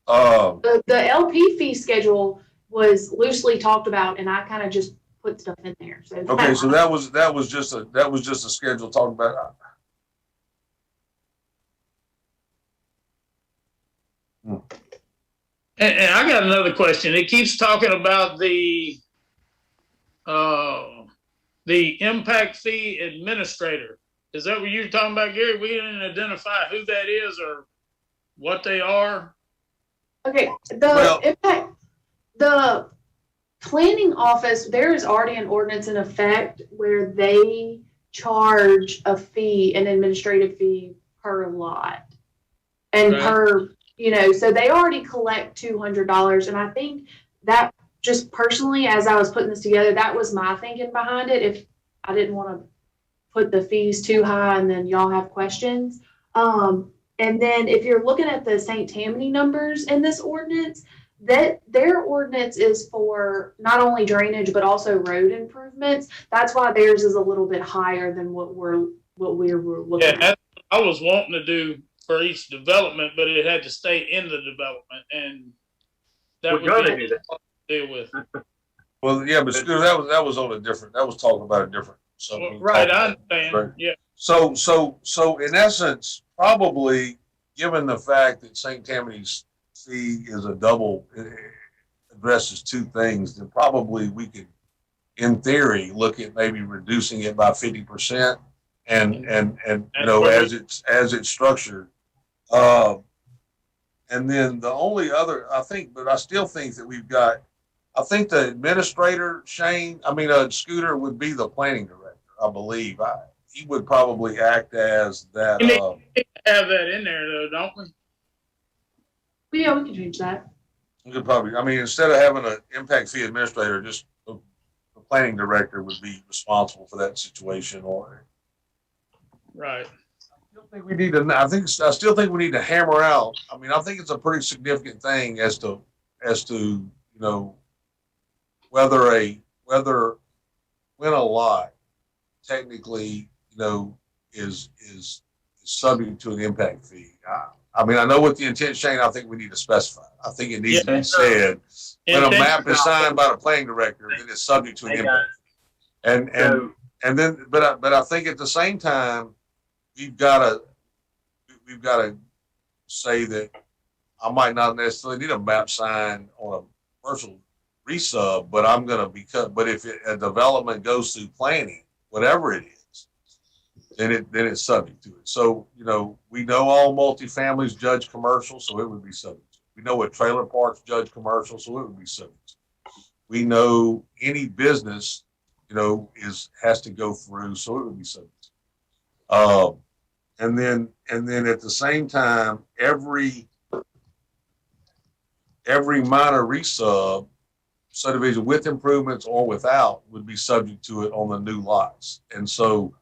The LP fee schedule was loosely talked about, and I kind of just put stuff in there. So okay, so that was just a schedule talking about. And I got another question. It keeps talking about the impact fee administrator. Is that what you're talking about, Gary? We didn't identify who that is or what they are. Okay, Well, the planning office, there is already an ordinance in effect where they charge a fee, an administrative fee per lot. And Right. So they already collect $200. And I think that, just personally, as I was putting this together, that was my thinking behind it. If I didn't want to put the fees too high and then y'all have questions. And then if you're looking at the St. Tammany numbers in this ordinance, that their ordinance is for not only drainage but also road improvements. That's why theirs is a little bit higher than what we were looking at. Yeah, I was wanting to do for each development, but it had to stay in the development, and that We're would gonna be do that. to deal with. well, yeah, but Scooter, that was on a different. That was talking about a different. Well, right, I understand. Right. Yeah. So in essence, probably given the fact that St. Tammany's fee is a double, it addresses two things, then probably we could, in theory, look at maybe reducing it by 50%, and as it's structured. And then the only other, but I still think that we've got. I think the administrator, Scooter, would be the planning director. I believe he would probably act as that. Have that in there though, don't we? Yeah, we can change that. You could probably, instead of having an impact fee administrator, just the planning director would be responsible for that situation. Or Right. I still think we need to hammer out. I think it's a pretty significant thing as to whether when a lot technically is subject to an impact fee. I know what the intent, Shane. I think we need to specify. I think it needs to be said when a map is signed by the planning director, then it's subject to an impact fee. But I think at the same time we've got to say that I might not necessarily need a map sign on a commercial resub, but if a development goes through planning, whatever it is, then it's subject to it. So, we know all multifamilies judge commercial, so it would be subject to it. We know what trailer parks judge commercial, so it would be subject to it. We know any business, has to go through, so it would be subject to it. And then at the same time, every minor resub subdivision with improvements or without would be subject to it on the new lots. And so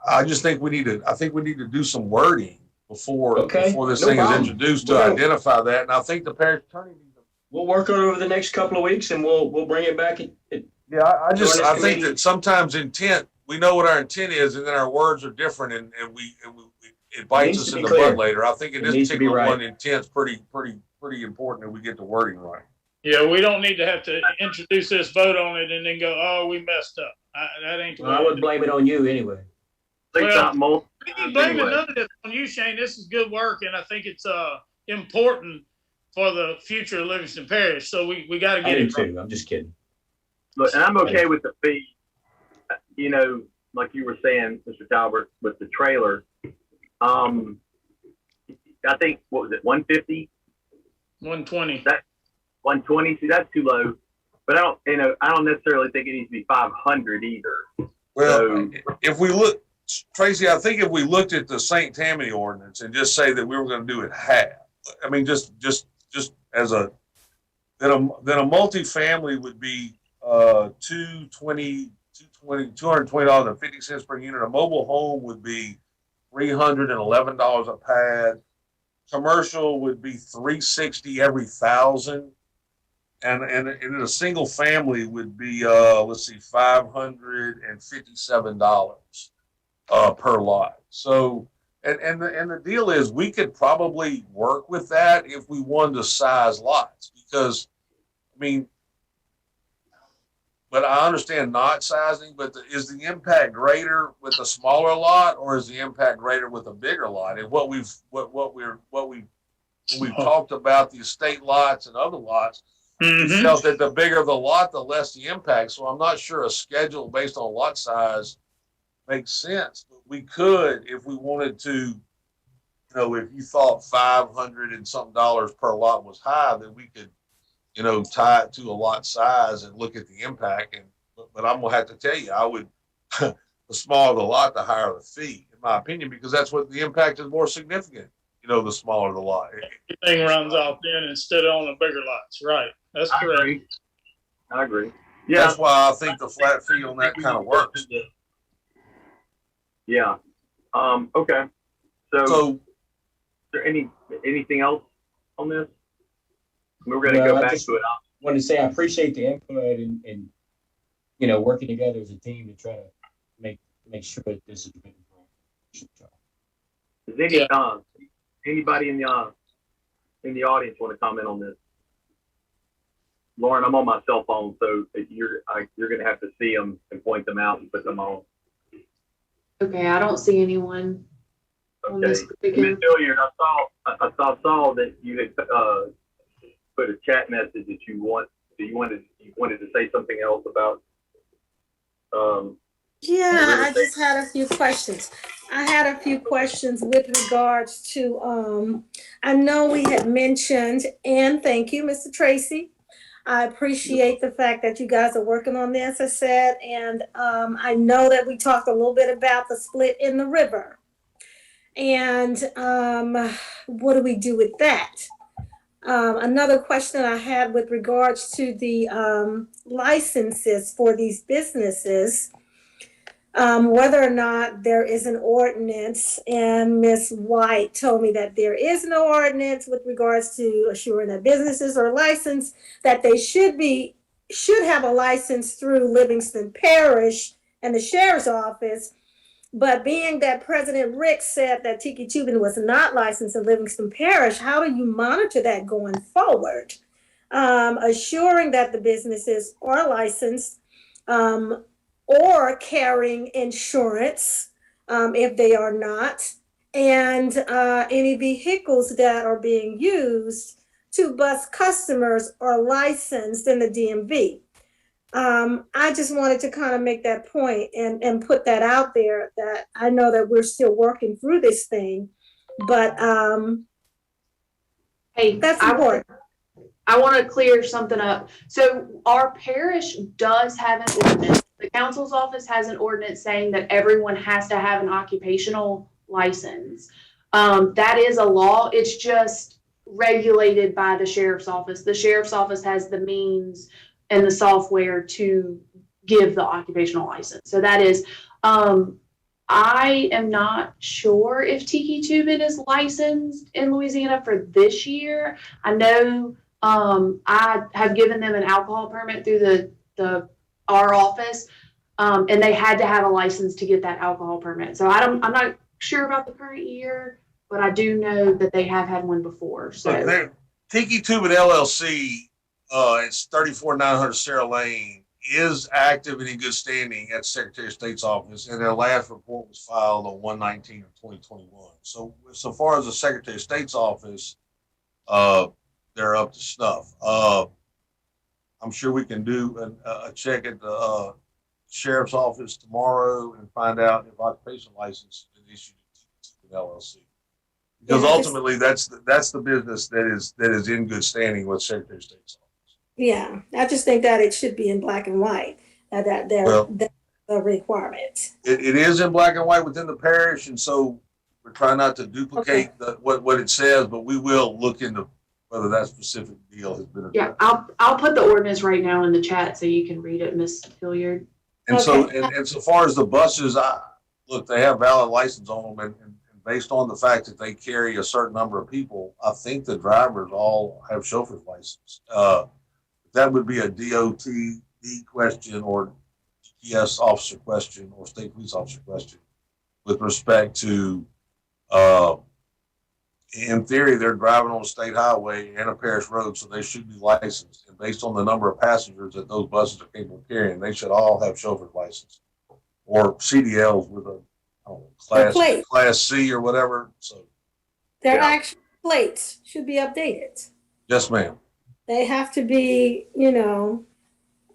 I just think I think we need to do some wording before Okay, this no thing is problem. introduced to Well, identify that. And I think the parish attorney needs to. We'll work on it over the next couple of weeks, and we'll bring it back. Yeah, I Ordinance think committee. that sometimes intent, we know what our intent is, and then our words are different, and it bites needs us to in be the clear. butt later. I think in It this needs to be particular right. one, intent's pretty important that we get the wording right. Yeah, we don't need to have to introduce this, vote on it, and then go, oh, we messed up. That ain't the Well, way I to would do it. blame it on you anyway. Think Well, about multiple We ain't times blaming anyway. none of this on you, Shane. This is good work, and I think it's important for the future of Livingston Parish. So we got to I get do it right. too. I'm just kidding. Look, and I'm okay with the fee. You know, like you were saying, Mr. Talbert, with the trailer. I think, what was it, 150, 120. 120? See, that's too low. But I don't necessarily think it needs to be 500 either. Well, So- if we look, Tracy, I think if we looked at the St. Tammany ordinance and just say that we were going to do it half, I mean, just as a, then a multifamily would be $220 per unit. A mobile home would be $311 a pad. Commercial would be $360 every 1,000. And a single family would be $557 per lot. So and the deal is we could probably work with that if we wanted to size lots, because I mean, but I understand not sizing, but is the impact greater with a smaller lot, or is the impact greater with a bigger lot? And what we've talked about, the estate lots and other lots, we felt that the bigger the lot, the less the impact. So I'm not sure a schedule based on lot size makes sense. But we could, if we wanted to, if you thought $500 and something per lot was high, then we could, tie it to a lot size and look at the impact. But I'm gonna have to tell you, I would, the smaller the lot, the higher the fee, in my opinion, because that's what the impact is more significant. The smaller the lot. Everything runs off then instead of on the bigger lots. Right. That's correct. I agree. Yeah. That's why I think the flat fee on that kind of works. Yeah. Okay. So, is there anything else on this? We're going to Well, go I back just to it. want to say I appreciate the input and working together as a team to try to make sure that this is written correctly. Does anybody in the audience want to comment on this? Lauren, I'm on my cell phone, so you're going to have to see them and point them out and put them on. Okay, I don't see anyone on this Okay. particular. Ms. Hilliard, I saw that you had put a chat message that you wanted to say something else about. Yeah, I just had a few questions. I had a few questions with regards to, I know we had mentioned, and thank you, Mr. Tracy. I appreciate the fact that you guys are working on this, I said, and I know that we talked a little bit about the split in the river. And what do we do with that? Another question I had with regards to the licenses for these businesses, whether or not there is an ordinance, and Ms. White told me that there is no ordinance with regards to assuring that businesses are licensed, that they should have a license through Livingston Parish and the Sheriff's Office. But being that President Rick said that Tiki Tubin was not licensed in Livingston Parish, how do you monitor that going forward? Assuring that the businesses are licensed, or carrying insurance if they are not, and any vehicles that are being used to bus customers are licensed in the DMV. I just wanted to kind of make that point and put that out there, that I know that we're still working through this thing, but Hey, that's important. I want to clear something up. So our parish does have an ordinance. The council's office has an ordinance saying that everyone has to have an occupational license. That is a law. It's just regulated by the sheriff's office. The sheriff's office has the means and the software to give the occupational license. So that is, I am not sure if Tiki Tubin is licensed in Louisiana for this year. I know I have given them an alcohol permit through our office, and they had to have a license to get that alcohol permit. So I'm not sure about the current year, but I do know that they have had one before. So Tiki Tubin LLC, it's 34900 Sarah Lane, is active and in good standing at Secretary of State's office, and their last report was filed on 1/19/2021. So far as the Secretary of State's office, they're up to snuff. I'm sure we can do a check at the sheriff's office tomorrow and find out if occupation license has been issued to LLC. Because ultimately, that's the business that is in good standing with Secretary of State's office. Yeah, I just think that it should be in black and white. That's a requirement. It is in black and white within the parish, and so we're trying not to duplicate what it says, but we will look into whether that specific deal has been addressed. yeah, I'll put the ordinance right now in the chat so you can read it, Ms. Hilliard. And so far as the buses, look, they have valid license on them, and based on the fact that they carry a certain number of people, I think the drivers all have chauffeur's license. That would be a DOTD question or GPS officer question or state police officer question with respect to, in theory, they're driving on a state highway and a parish road, so they should be licensed. And based on the number of passengers that those buses are capable of carrying, they should all have chauffeur's license or CDLs with a class C or whatever. So their actual plates should be updated. Yes, ma'am. They have to be,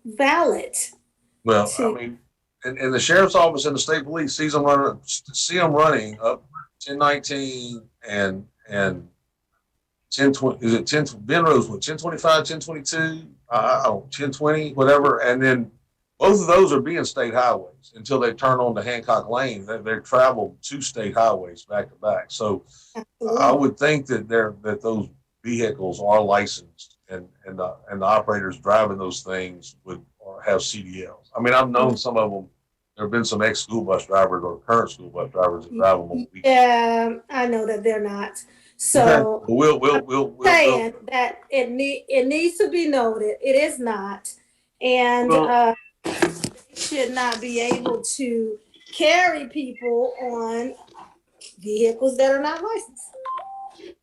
valid. Well, I mean, and the sheriff's office and the state police see them running up 1019 and 1020. Is it 10? Ben Rose, what, 1025, 1022, 1020, whatever. And then both of those are being state highways until they turn on to Hancock Lane. They're traveled two state highways back to back. So I would think that those vehicles are licensed. And the operators driving those things would have CDLs. I mean, I've known some of them. There have been some ex-school bus drivers or current school bus drivers that drive them on the weekend. Yeah, I know that they're not. So we'll saying that it needs to be noted. It is not, and they should not be able to carry people on vehicles that are not licensed.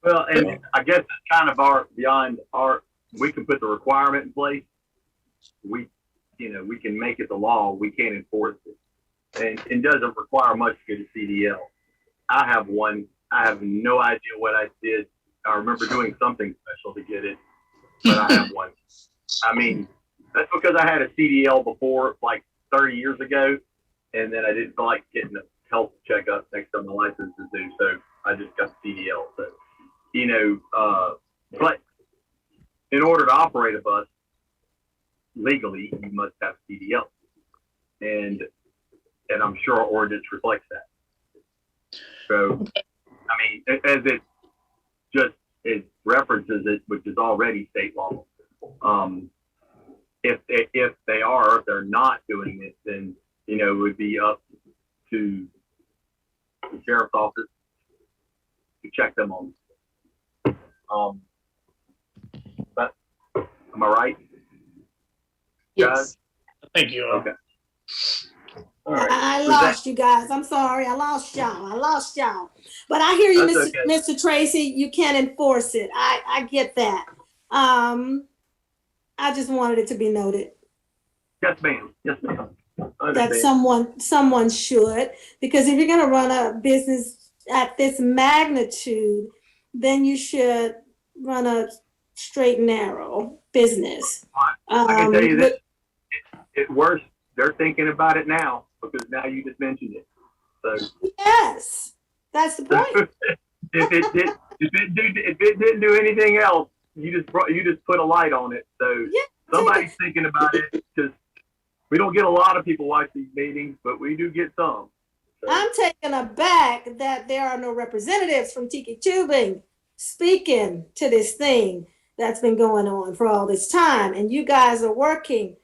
Well, and I guess it's kind of beyond our. We can put the requirement in place. We can make it the law. We can't enforce it, and it doesn't require much to get a CDL. I have one. I have no idea what I did. I remember doing something special to get it, but I have one. I mean, that's because I had a CDL before, like 30 years ago, and then I didn't feel like getting a health checkup next time my license is due, so I just got CDL. So, but in order to operate a bus legally, you must have CDL, and I'm sure our ordinance reflects that. So, I mean, as it references it, which is already state law. If they're not doing it, then it would be up to the sheriff's office to check them on. But am I right? Yes. Guys? Thank you. Okay. All right. I lost you guys. I'm sorry. I lost y'all. But I hear you, Mr. Tracy. You can't enforce it. I get that. I just wanted it to be noted. Yes, ma'am. That someone should, because if you're going to run a business at this magnitude, then you should run a straight and narrow business. I can tell you this. It's worse. They're thinking about it now because now you just mentioned it. So yes, that's the point. if it didn't do anything else, you just put a light on it. So somebody's thinking about it, because we don't get a lot of people watch these meetings, but we do get some. So. I'm taken aback that there are no representatives from Tiki Tubing speaking to this thing that's been going on for all this time, and you guys are working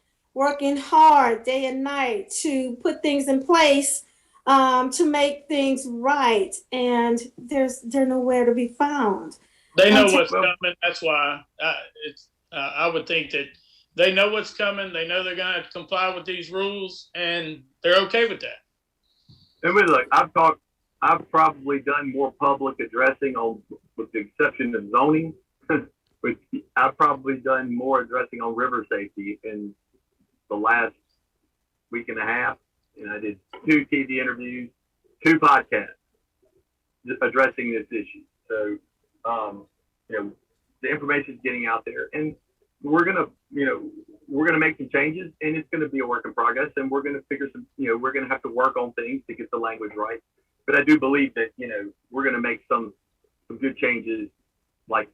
hard day and night to put things in place to make things right, and they're nowhere to be found. They know Until- what's coming. That's why I would think that they know what's coming. They know they're going to have to comply with these rules, and they're okay with that. And look, I've probably done more public addressing on, with the exception of zoning, which I've probably done more addressing on river safety in the last week and a half. And I did 2 TV interviews, 2 podcasts addressing this issue. So, the information is getting out there, and we're gonna make some changes, and it's gonna be a work in progress, and we're gonna figure some, we're gonna have to work on things to get the language right. But I do believe that, we're gonna make some good changes like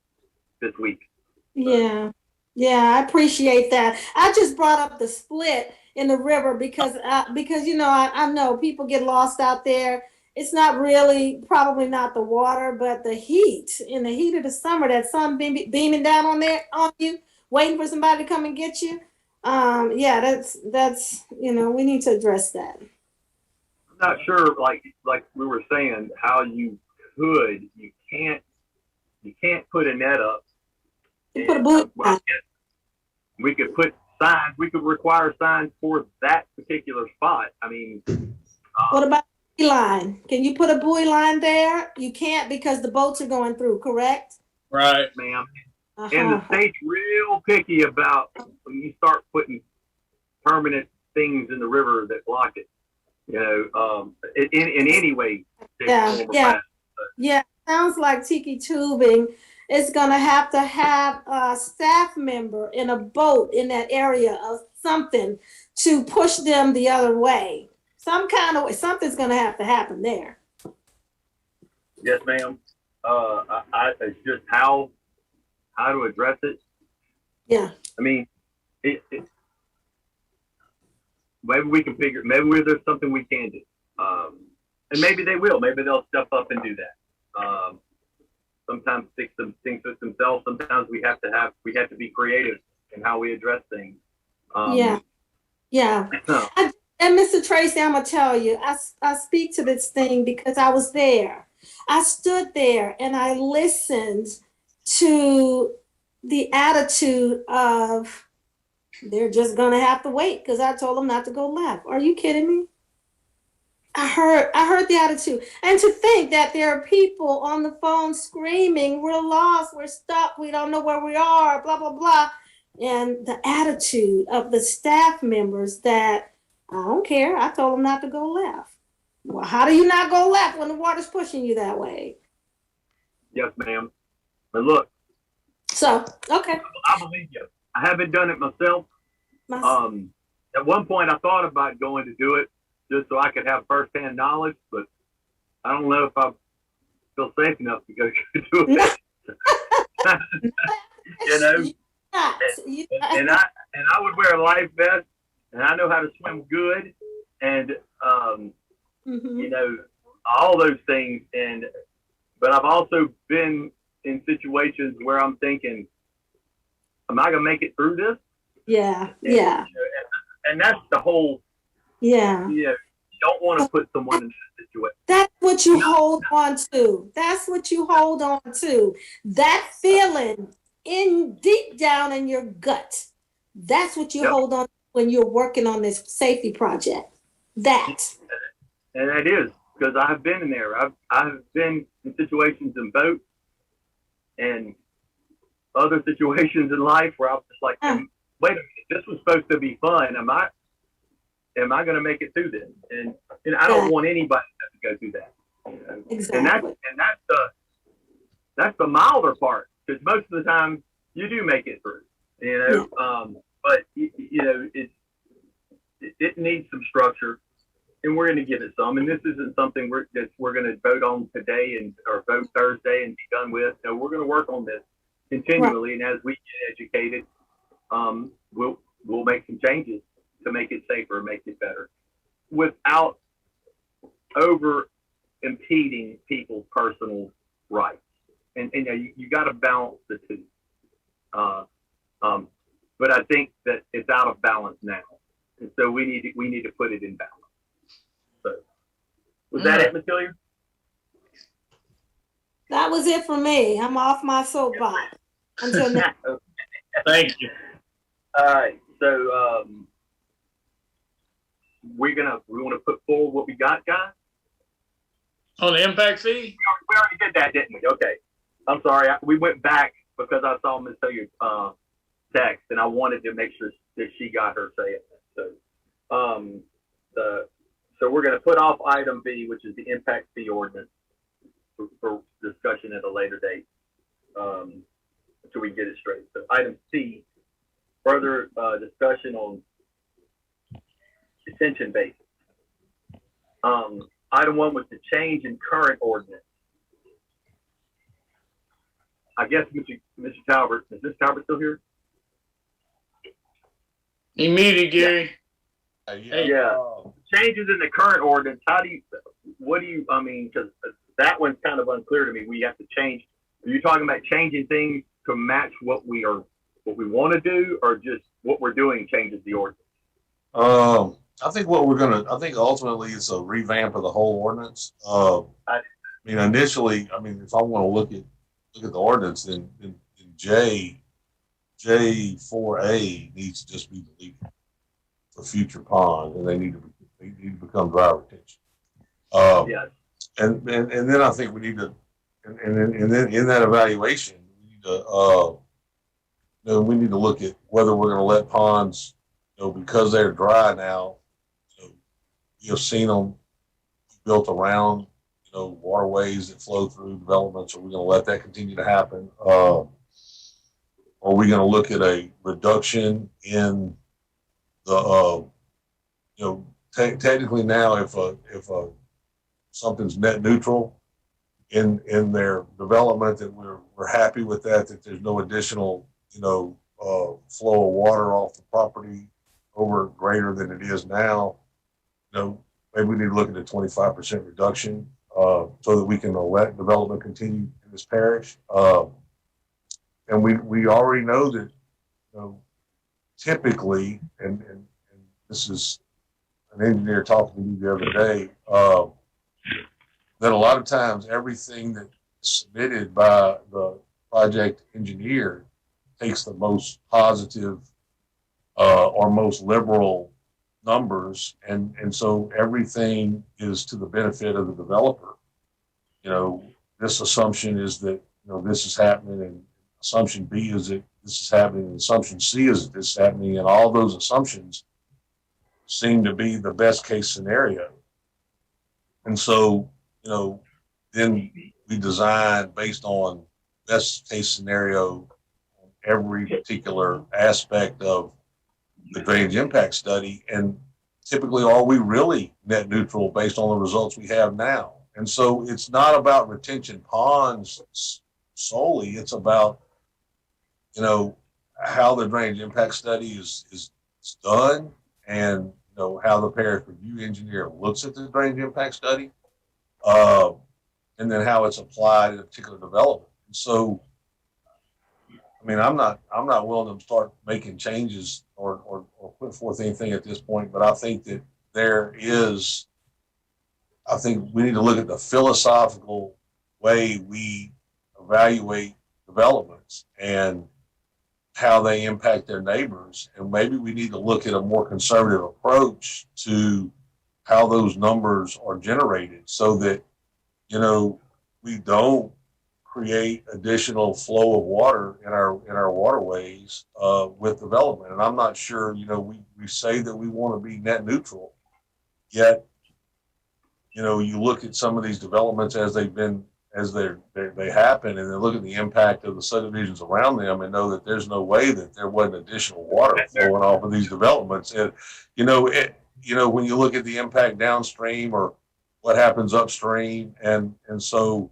this week. Yeah, I appreciate that. I just brought up the split in the river because I know people get lost out there. It's not really probably not the water, but the heat. In the heat of the summer, that sun beaming down on you, waiting for somebody to come and get you. That's we need to address that. I'm not sure, like we were saying, how you can't put a net up. You put a buoy. We could put signs. We could require signs for that particular spot. I mean, what about buoy line? Can you put a buoy line there? You can't because the boats are going through, correct? Right, ma'am. And the state's real picky about when you start putting permanent things in the river that block it. In any way. Yeah. Sounds like Tiki Tubing is going to have a staff member in a boat in that area or something to push them the other way. Some kind of way, something's going to have to happen there. Yes, ma'am. It's just how to address it. Yeah. I mean, maybe we can maybe there's something we can do. And maybe they will. Maybe they'll step up and do that. Sometimes fix some things with themselves. Sometimes we have to be creative in how we address things. Yeah. And Mr. Tracy, I'm gonna tell you, I speak to this thing because I was there. I stood there and I listened to the attitude of they're just gonna have to wait because I told them not to go left. Are you kidding me? I heard the attitude. And to think that there are people on the phone screaming, we're lost, we're stuck, we don't know where we are, blah, blah, blah. And the attitude of the staff members that, I don't care, I told them not to go left. Well, how do you not go left when the water's pushing you that way? Yes, ma'am. But look. So, okay. I believe you. I haven't done it myself. At one point, I thought about going to do it just so I could have firsthand knowledge, but I don't know if I feel safe enough to go do it. And I would wear a life vest, and I know how to swim good, and all those things. But I've also been in situations where I'm thinking, am I gonna make it through this? And that's the whole. You don't want to put someone in that situation. That's what you hold on to. That's what you hold on to. That feeling deep down in your gut. That's what you hold on to when you're working on this safety project. That. And that is because I have been in there. I've been in situations in boats and other situations in life where I was just like, wait a minute, this was supposed to be fun. Am I going to make it through this? And I don't want anybody to go through that. Exactly. And that's the milder part, because most of the time you do make it through. But it needs some structure, and we're going to give it some. And this isn't something we're going to vote on today or vote Thursday and be done with. So we're going to work on this continually, and as we get educated, we'll make some changes to make it safer, make it better, without over impeding people's personal rights. And you got to balance the two. But I think that it's out of balance now, and so we need to put it in balance. So Was that it, Matilda? That was it for me. I'm off my soapbox. Until next. Thank you. All right, so we want to put forward what we got, guys. On the impact fee? We already did that, didn't we? Okay. I'm sorry. We went back because I saw Ms. Hilliard's text, and I wanted to make sure that she got her say it. So we're going to put off item B, which is the impact fee ordinance, for discussion at a later date, until we get it straight. So item C, further discussion on detention basis. Item 1 was the change in current ordinance. I guess Mr. Talbot, is Mr. Talbot still here? He muted, Gary. Yeah. Changes in the current ordinance. I mean, because that one's kind of unclear to me. We have to change. Are you talking about changing things to match what we want to do, or just what we're doing changes the ordinance? I think ultimately it's a revamp of the whole ordinance. I mean, initially, if I want to look at the ordinance, then J4A needs to just be deleted for future ponds, and they need to become dry retention. Yes. And then I think we need to, and then in that evaluation, we need to look at whether we're going to let ponds, because they're dry now, you've seen them built around, waterways that flow through developments. Are we going to let that continue to happen? Are we going to look at a reduction in the, technically now, if something's net neutral in their development, that we're happy with that there's no additional, flow of water off the property over greater than it is now, maybe we need to look at a 25% reduction so that we can let development continue in this parish. And we already know that, typically, and this is an engineer talking to me the other day, that a lot of times everything that is submitted by the project engineer takes the most positive or most liberal numbers, and so everything is to the benefit of the developer. This assumption is that this is happening, and assumption B is that this is happening, and assumption C is that this is happening, and all those assumptions seem to be the best case scenario. And so, then we design based on best case scenario on every particular aspect of the drainage impact study. And typically, are we really net neutral based on the results we have now? And so it's not about retention ponds solely. It's about, how the drainage impact study is done, and, how the parish review engineer looks at the drainage impact study, and then how it's applied in a particular development. And so, I'm not willing to start making changes or put forth anything at this point, but I think that I think we need to look at the philosophical way we evaluate developments and how they impact their neighbors. And maybe we need to look at a more conservative approach to how those numbers are generated, so that, we don't create additional flow of water in our waterways with development. And I'm not sure, we say that we want to be net neutral, yet, you look at some of these developments as they happen, and then look at the impact of the subdivisions around them, and know that there's no way that there wasn't additional water flowing off of these developments. And, when you look at the impact downstream or what happens upstream, and so,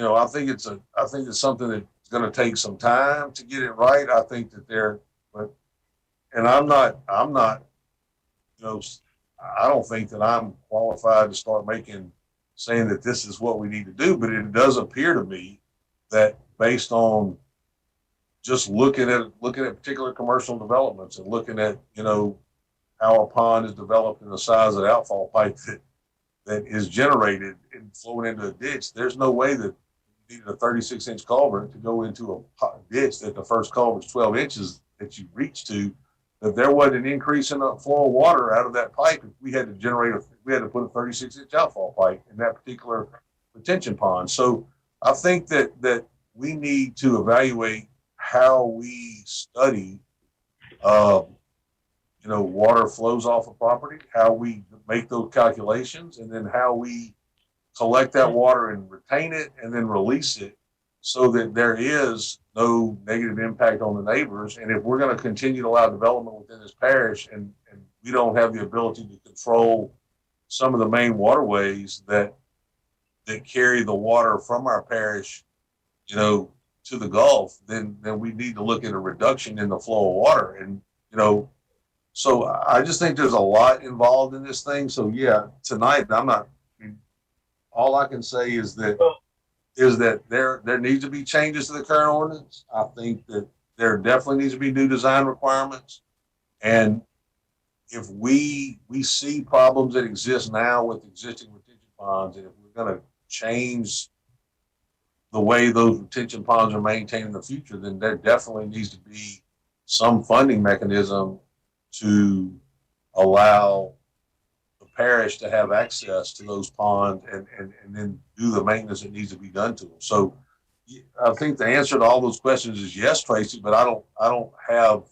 I think it's something that's going to take some time to get it right. I think that I'm not, I don't think that I'm qualified to start saying that this is what we need to do, but it does appear to me that based on just looking at particular commercial developments and looking at, how a pond is developed and the size of the outfall pipe, that is generated and flowing into a ditch, there's no way that you needed a 36-inch culvert to go into a ditch that the first culvert's 12 inches that you reach to, that there wasn't an increase in the flow of water out of that pipe if we had to put a 36-inch outfall pipe in that particular retention pond. So I think that we need to evaluate how we study, water flows off a property, how we make those calculations, and then how we collect that water and retain it and then release it so that there is no negative impact on the neighbors. And if we're going to continue to allow development within this parish and we don't have the ability to control some of the main waterways that carry the water from our parish, to the Gulf, then we need to look at a reduction in the flow of water. And, so I just think there's a lot involved in this thing. So yeah, tonight all I can say is that there needs to be changes to the current ordinance. I think that there definitely needs to be new design requirements. And if we see problems that exist now with existing retention ponds, and if we're going to change the way those retention ponds are maintained in the future, then there definitely needs to be some funding mechanism to allow the parish to have access to those ponds and then do the maintenance that needs to be done to them. So I think the answer to all those questions is yes, Tracy, but I don't have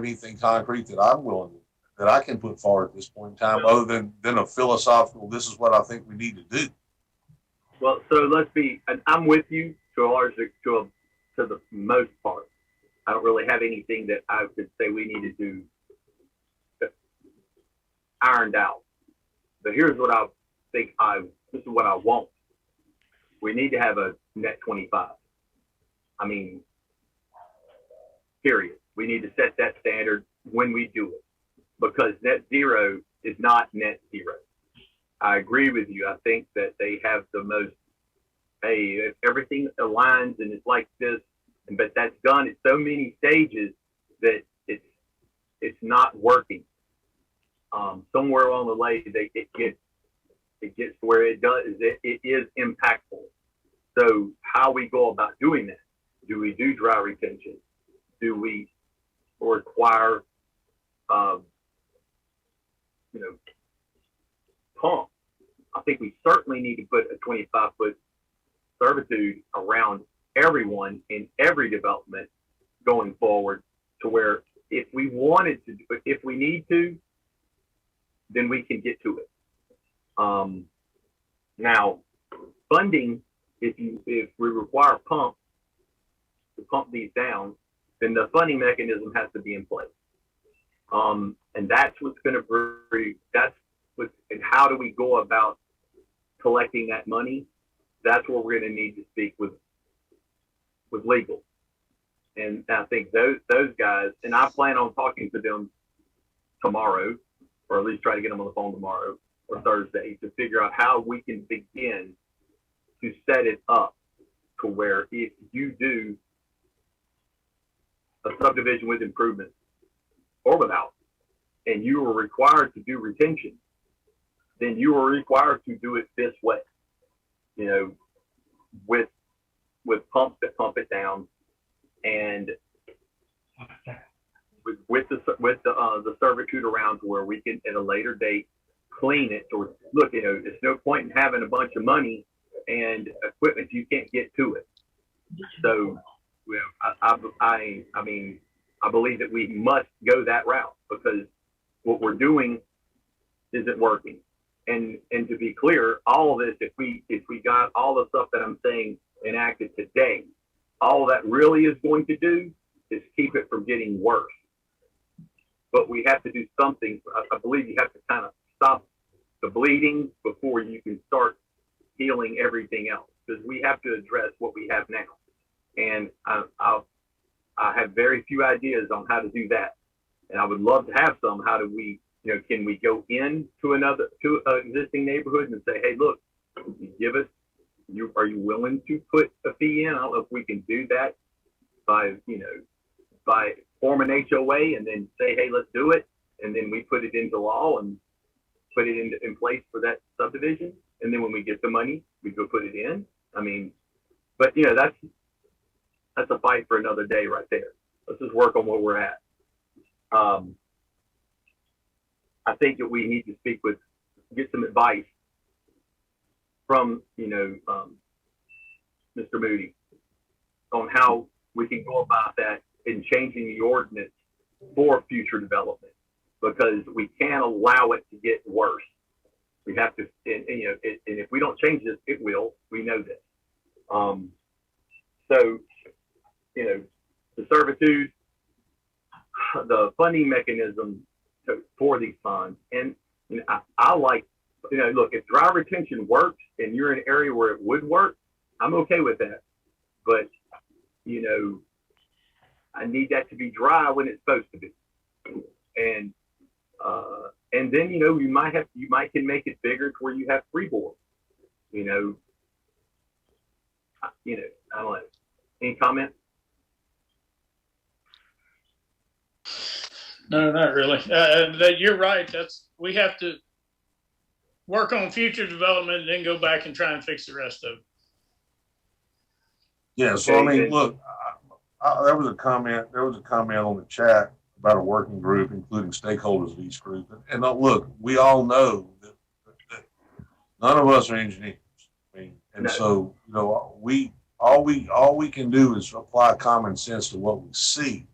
anything concrete that I can put forward at this point in time other than a philosophical, this is what I think we need to do. Well, so I'm with you to the most part. I don't really have anything that I could say we need to do ironed out. But here's what I think this is what I want. We need to have a net 25. I mean, period. We need to set that standard when we do it, because net zero is not net zero. I agree with you. I think that they have the most, if everything aligns and it's like this, but that's done at so many stages that it's not working. Somewhere along the way, it gets to where it is impactful. So how we go about doing that? Do we do dry retention? Do we require, pump? I think we certainly need to put a 25-foot servitude around everyone in every development going forward, to where if we need to, then we can get to it. Now, funding, if we require pumps to pump these down, then the funding mechanism has to be in place. And that's what's going to bring, and how do we go about collecting that money? That's where we're going to need to speak with legal. And I think those guys, and I plan on talking to them tomorrow, or at least try to get them on the phone tomorrow or Thursday, to figure out how we can begin to set it up to where if you do a subdivision with improvements or without, and you are required to do retention, then you are required to do it this way, with pumps that pump it down, and with the servitude around, to where we can at a later date clean it. Or look, there's no point in having a bunch of money and equipment if you can't get to it. So, I believe that we must go that route, because what we're doing isn't working. And to be clear, all of this, if we got all the stuff that I'm saying enacted today, all that really is going to do is keep it from getting worse. But we have to do something. I believe you have to kind of stop the bleeding before you can start healing everything else, because we have to address what we have now. And I have very few ideas on how to do that. And I would love to have some. How do we, can we go into an existing neighborhood and say, hey, look, are you willing to put a fee in? I don't know if we can do that by form an HOA and then say, hey, let's do it. And then we put it into law, and put it in place for that subdivision. And then when we get the money, we go put it in. I mean, but you know, that's a fight for another day right there. Let's just work on where we're at. I think that we need to get some advice from, Mr. Moody on how we can go about that in changing the ordinance for future development, because we can't allow it to get worse. We have to, and if we don't change this, it will. We know this. So, the servitude, the funding mechanism for these funds, and I like, look, if dry retention works and you're in an area where it would work, I'm okay with that. But I need that to be dry when it's supposed to be, and then you might can make it bigger to where you have freeboard. I don't know. Any comment? No, not really. You're right. We have to work on future development and then go back and try and fix the rest of it. Yeah. So I mean, look, there was a comment on the chat about a working group, including stakeholders of each group. And look, we all know that none of us are engineers. I mean, and so all we can do is apply common sense to what we see,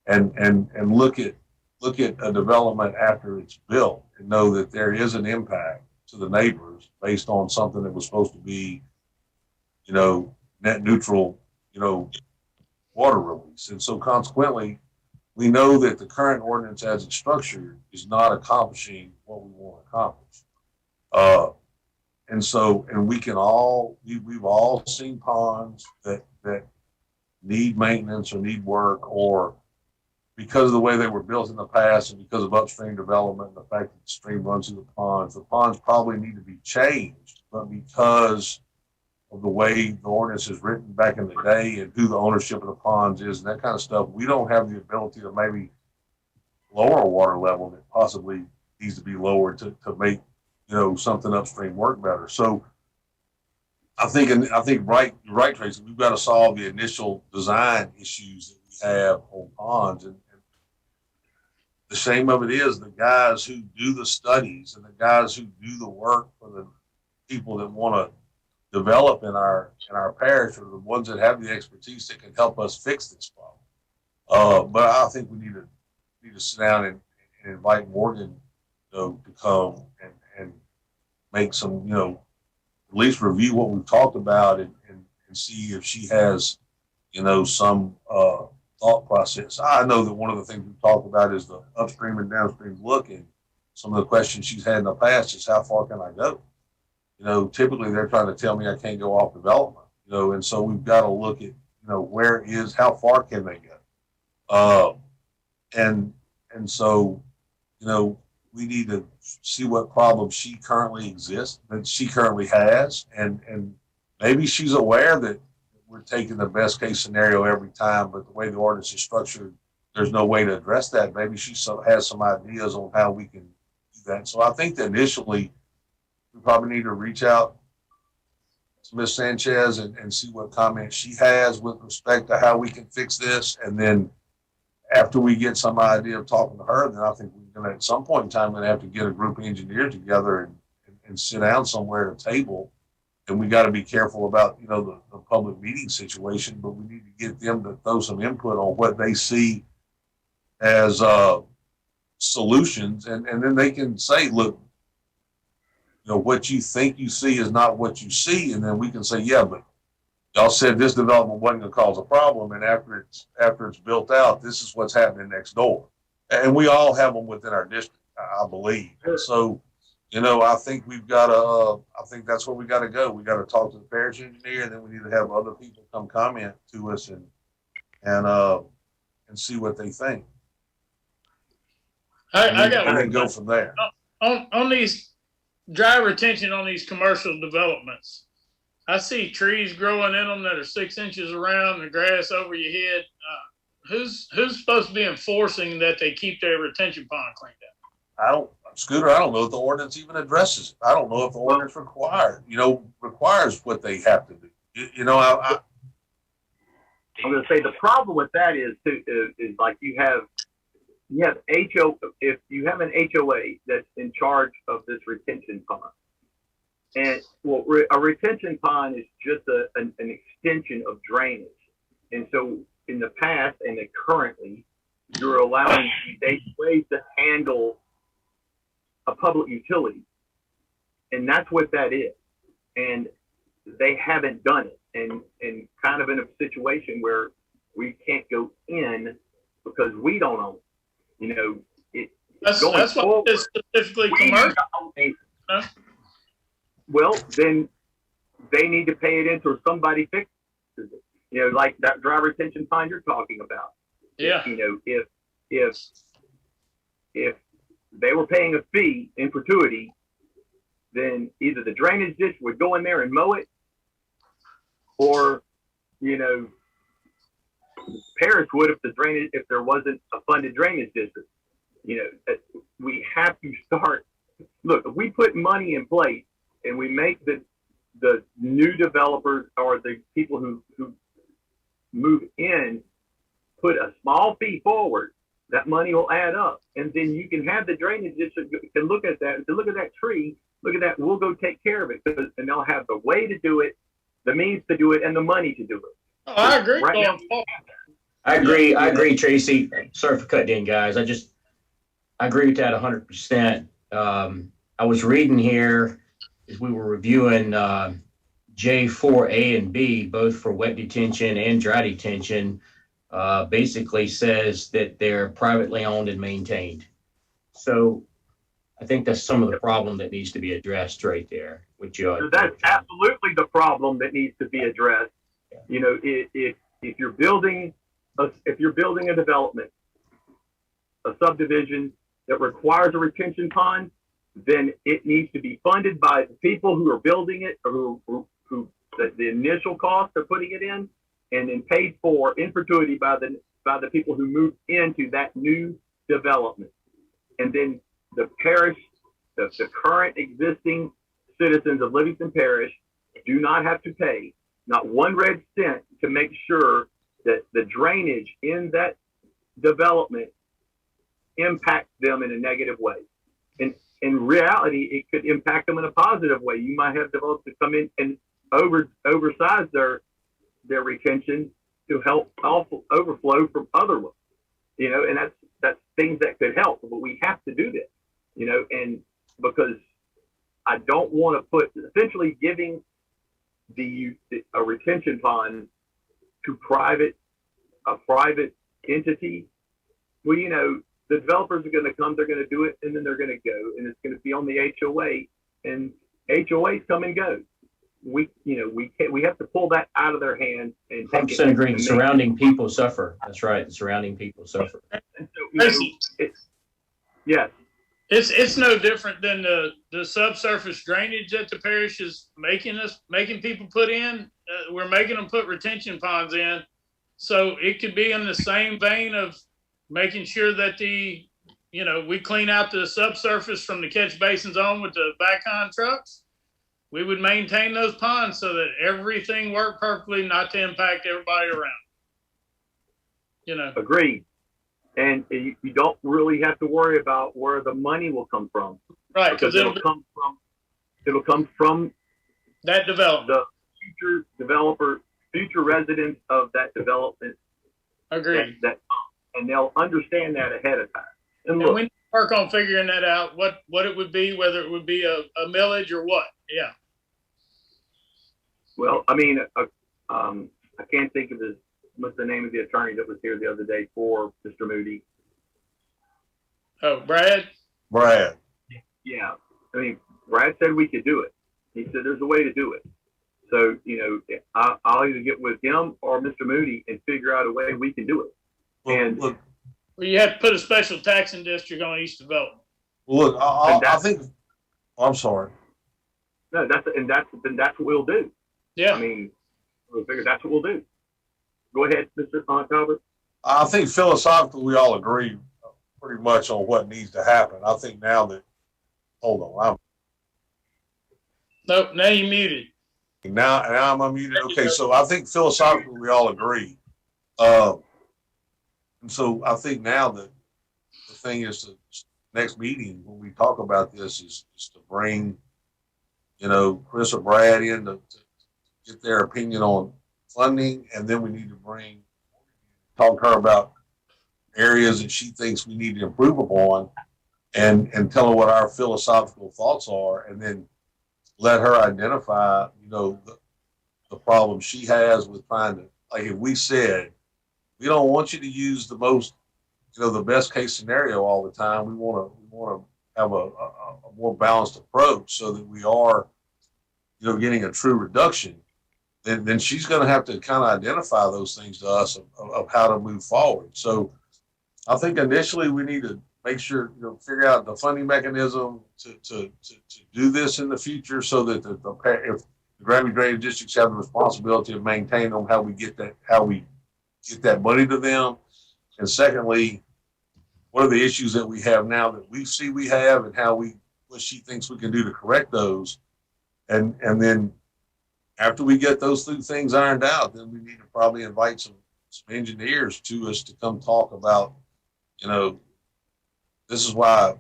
and look at a development after it's built and know that there is an impact to the neighbors based on something that was supposed to be, net neutral, water release. And so consequently, we know that the current ordinance as it's structured is not accomplishing what we want to accomplish. And we've all seen ponds that need maintenance or need work, or because of the way they were built in the past and because of upstream development and the fact that the stream runs through the ponds probably need to be changed. But because of the way the ordinance is written back in the day and who the ownership of the ponds is and that kind of stuff, we don't have the ability to maybe lower a water level that possibly needs to be lowered to make, something upstream work better. So I think right, Tracy, we've got to solve the initial design issues that we have on ponds. And the shame of it is the guys who do the studies and the guys who do the work for the people that want to develop in our parish are the ones that have the expertise that can help us fix this problem. But I think we need to sit down and invite Morgan, to come and make some, at least review what we've talked about and see if she has, some thought process. I know that one of the things we've talked about is the upstream and downstream look, and some of the questions she's had in the past is how far can I go? Typically they're trying to tell me I can't go off development, and so we've got to look at, how far can they go? And so, we need to see what problems she currently has, and maybe she's aware that we're taking the best case scenario every time, but the way the ordinance is structured, there's no way to address that. Maybe she has some ideas on how we can do that. So I think that initially we probably need to reach out to Ms. Sanchez and see what comments she has with respect to how we can fix this. And then after we get some idea of talking to her, then I think we're going to, at some point in time, going to have to get a group of engineers together and sit down somewhere at a table. And we got to be careful about, the public meeting situation, but we need to get them to throw some input on what they see as solutions. And then they can say, look, what you think you see is not what you see. And then we can say, yeah, but y'all said this development wasn't going to cause a problem. And after it's built out, this is what's happening next door. And we all have them within our district, I believe. And so, I think we've got to, I think that's where we got to go. We got to talk to the parish engineer, and then we need to have other people come comment to us and see what they think. I got and then go from there. On these dry retention on these commercial developments, I see trees growing in them that are 6 inches around, the grass over your head. Who's supposed to be enforcing that they keep their retention pond cleaned up? Scooter, I don't know if the ordinance even addresses it. I don't know if the ordinance requires what they have to do. I'm going to say the problem with that is like you have if you have an HOA that's in charge of this retention pond, and a retention pond is just an extension of drainage, and so in the past and currently, you're allowing these HOAs to handle a public utility, and that's what that is, and they haven't done it, and kind of in a situation where we can't go in because we don't own it. That's what it's specifically commercial. Huh? Well, then they need to pay it into or somebody fixes it. Like that dry retention pond you're talking about. Yeah. If they were paying a fee in perpetuity, then either the drainage ditch would go in there and mow it, or parish would if there wasn't a funded drainage district. We have to start. Look, if we put money in place and we make the new developers or the people who move in put a small fee forward, that money will add up, and then you can have the drainage district can look at that and say, look at that tree, look at that, we'll go take care of it, and they'll have the way to do it, the means to do it, and the money to do it. Oh, I agree. Right now, I agree, Tracy. Sorry for cutting in, guys. I agree with that 100%. I was reading here as we were reviewing J4A and B, both for wet detention and dry detention, basically says that they're privately owned and maintained. So I think that's some of the problem that needs to be addressed right there. That's absolutely the problem that needs to be addressed. If you're building a development, a subdivision that requires a retention pond, then it needs to be funded by the people who are building it, or who the initial cost of putting it in, and then paid for in perpetuity by the people who move into that new development. And then the parish, the current existing citizens of Livingston Parish do not have to pay not one red cent to make sure that the drainage in that development impacts them in a negative way. And in reality, it could impact them in a positive way. You might have developers come in and oversize their retention to help overflow from other ones, and that's things that could help. But we have to do this, and because I don't want to put essentially giving a retention pond to a private entity. Well, the developers are going to come, they're going to do it, and then they're going to go, and it's going to be on the HOA, and HOAs come and go. We have to pull that out of their hands and take 100% agree. The surrounding people suffer. That's right. The surrounding people suffer. And so, yes. It's no different than the subsurface drainage that the parish is making people put in. We're making them put retention ponds in. So it could be in the same vein of making sure that we clean out the subsurface from the catch basins on with the backcon trucks. We would maintain those ponds so that everything worked perfectly, not to impact everybody around. Agreed. And you don't really have to worry about where the money will come from. Right, because it'll come from that development. The future developer, future residents of that development. Agreed. And they'll understand that ahead of time. And we need to work on figuring that out, what it would be, whether it would be a millage or what. Yeah. Well, I mean, I can't think of what's the name of the attorney that was here the other day for Mr. Moody? Oh, Brad? Brad. Yeah. I mean, Brad said we could do it. He said there's a way to do it. So, I'll either get with him or Mr. Moody and figure out a way we can do it. Look, well, you have to put a special taxing district on each development. look, I think, I'm sorry. No, that's what we'll do. Yeah. I mean, we'll figure that's what we'll do. Go ahead, Mr. Talbot. I think philosophically we all agree pretty much on what needs to happen. I think now that hold on. Nope, now you muted. Now I'm unmuted. Okay, so I think philosophically we all agree. And so I think now that the thing is to next meeting when we talk about this is to bring, Chris or Brad in to get their opinion on funding, and then we need to talk to her about areas that she thinks we need to improve upon, and tell her what our philosophical thoughts are, and then let her identify, the problem she has with trying to, like if we said, we don't want you to use the most, the best case scenario all the time. We want to have a more balanced approach so that we are, getting a true reduction. Then she's going to have to kind of identify those things to us of how to move forward. So I think initially we need to make sure, figure out the funding mechanism to do this in the future so that if the gravity drainage districts have the responsibility of maintaining them, how we get that money to them. And secondly, what are the issues that we have now that we see we have, and what she thinks we can do to correct those. And then after we get those two things ironed out, then we need to probably invite some engineers to us to come talk about, this is why,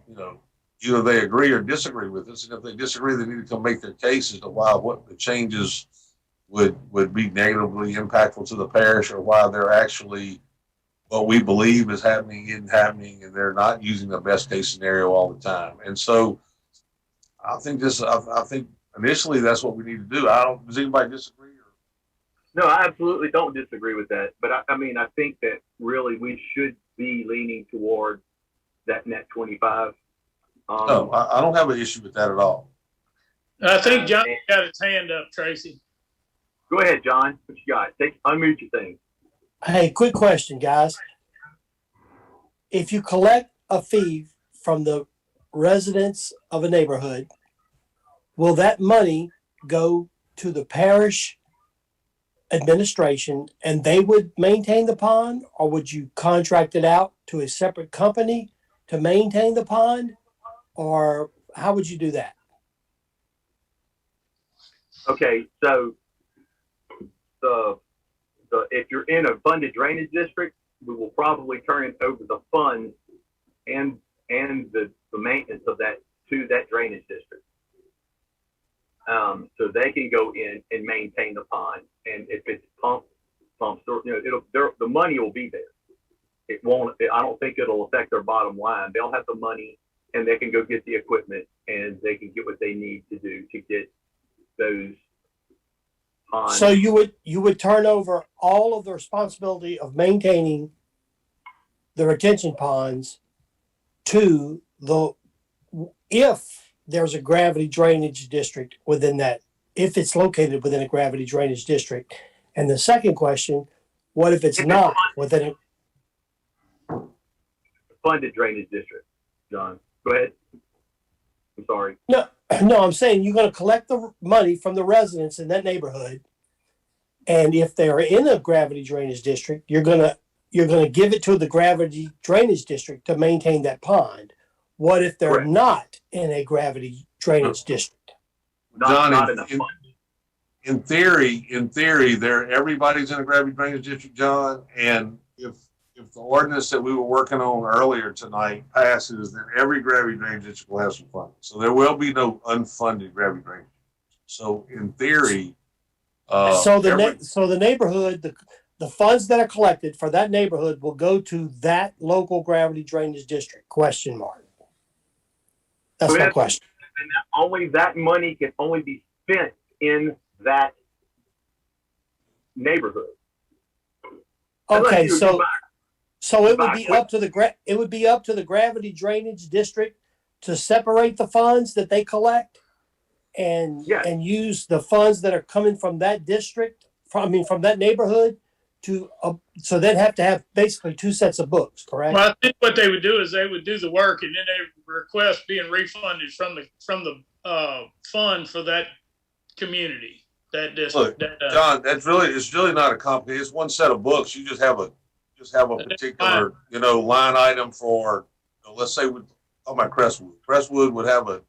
either they agree or disagree with us. And if they disagree, they need to come make their case as to why what the changes would be negatively impactful to the parish, or why they're actually what we believe is happening isn't happening, and they're not using the best case scenario all the time. And so I think initially that's what we need to do. Does anybody disagree? No, I absolutely don't disagree with that. But I think that really we should be leaning toward that net 25. No, I don't have an issue with that at all. I think John got his hand up, Tracy. Go ahead, John. What you got? Unmute your thing. Hey, quick question, guys. If you collect a fee from the residents of a neighborhood, will that money go to the parish administration and they would maintain the pond, or would you contract it out to a separate company to maintain the pond, or how would you do that? Okay, so if you're in a funded drainage district, we will probably turn over the funds and the maintenance of that to that drainage district. So they can go in and maintain the pond, and if it's pumps, the money will be there. It won't. I don't think it'll affect their bottom line. They'll have the money, and they can go get the equipment, and they can get what they need to do to get those ponds. So you would turn over all of the responsibility of maintaining the retention ponds to if there's a gravity drainage district within that, if it's located within a gravity drainage district. And the second question, what if it's not within a funded drainage district? John, go ahead. I'm sorry. No, I'm saying you're going to collect the money from the residents in that neighborhood, and if they're in a gravity drainage district, you're going to give it to the gravity drainage district to maintain that pond. What if they're Correct. not in a gravity drainage district? Not enough money. In theory, everybody's in a gravity drainage district, John. And if the ordinance that we were working on earlier tonight passes, then every gravity drainage district will have some funding. So there will be no unfunded gravity drainage. So in theory, so the neighborhood, the funds that are collected for that neighborhood will go to that local gravity drainage district? Question mark. That's my question. And only that money can only be spent in that neighborhood. Okay, so it would be up to the gravity drainage district to separate the funds that they collect and use the funds that are coming from that district, from that neighborhood to so they'd have to have basically two sets of books, correct? Well, I think what they would do is they would do the work, and then they would request being refunded from the fund for that community, that district. Look, John, it's really not a complicated. It's one set of books. You just have a particular line item for, let's say, talking about Crestwood. Crestwood would have a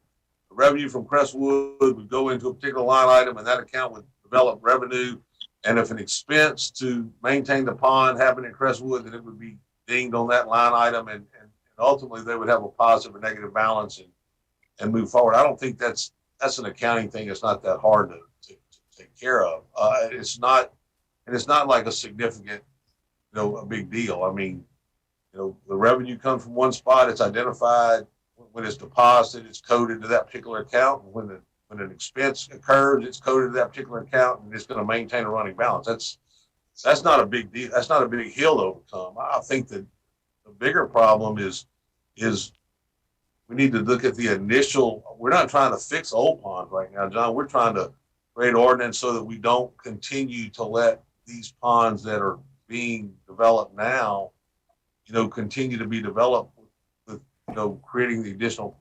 revenue from Crestwood would go into a particular line item, and that account would develop revenue. And if an expense to maintain the pond happened in Crestwood, then it would be dinged on that line item, and ultimately they would have a positive or negative balance and move forward. I don't think that's an accounting thing. It's not that hard to take care of. It's not like a significant, a big deal. I mean, the revenue comes from one spot. It's identified when it's deposited. It's coded to that particular account. When an expense occurs, it's coded to that particular account, and it's going to maintain a running balance. That's not a big deal. That's not a big hill to overcome. I think that the bigger problem is we need to look at the initial. We're not trying to fix old ponds right now, John. We're trying to create ordinance so that we don't continue to let these ponds that are being developed now, continue to be developed with, creating the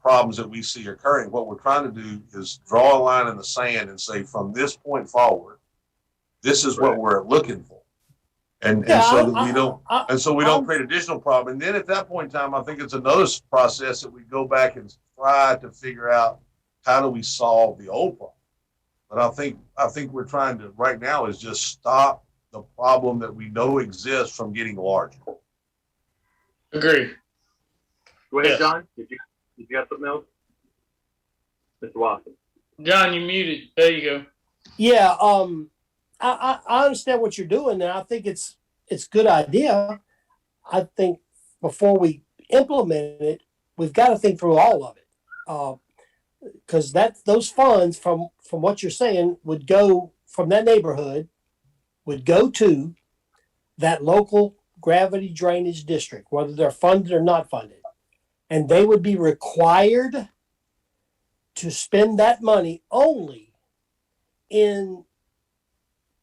problems that we see occurring. What we're trying to do is draw a line in the sand and say, from this point forward, this is what we're looking for. And so we don't create additional problem. And then at that point in time, I think it's another process that we go back and try to figure out how do we solve the old problem. But I think we're trying to right now is just stop the problem that we know exists from getting larger. Agree. Go ahead, Yes. John. Did you got something else? Mr. Watson. John, you muted. There you go. Yeah, I understand what you're doing, and I think it's a good idea. I think before we implement it, we've got to think through all of it, because those funds from what you're saying would go from that neighborhood, would go to that local gravity drainage district, whether they're funded or not funded, and they would be required to spend that money only in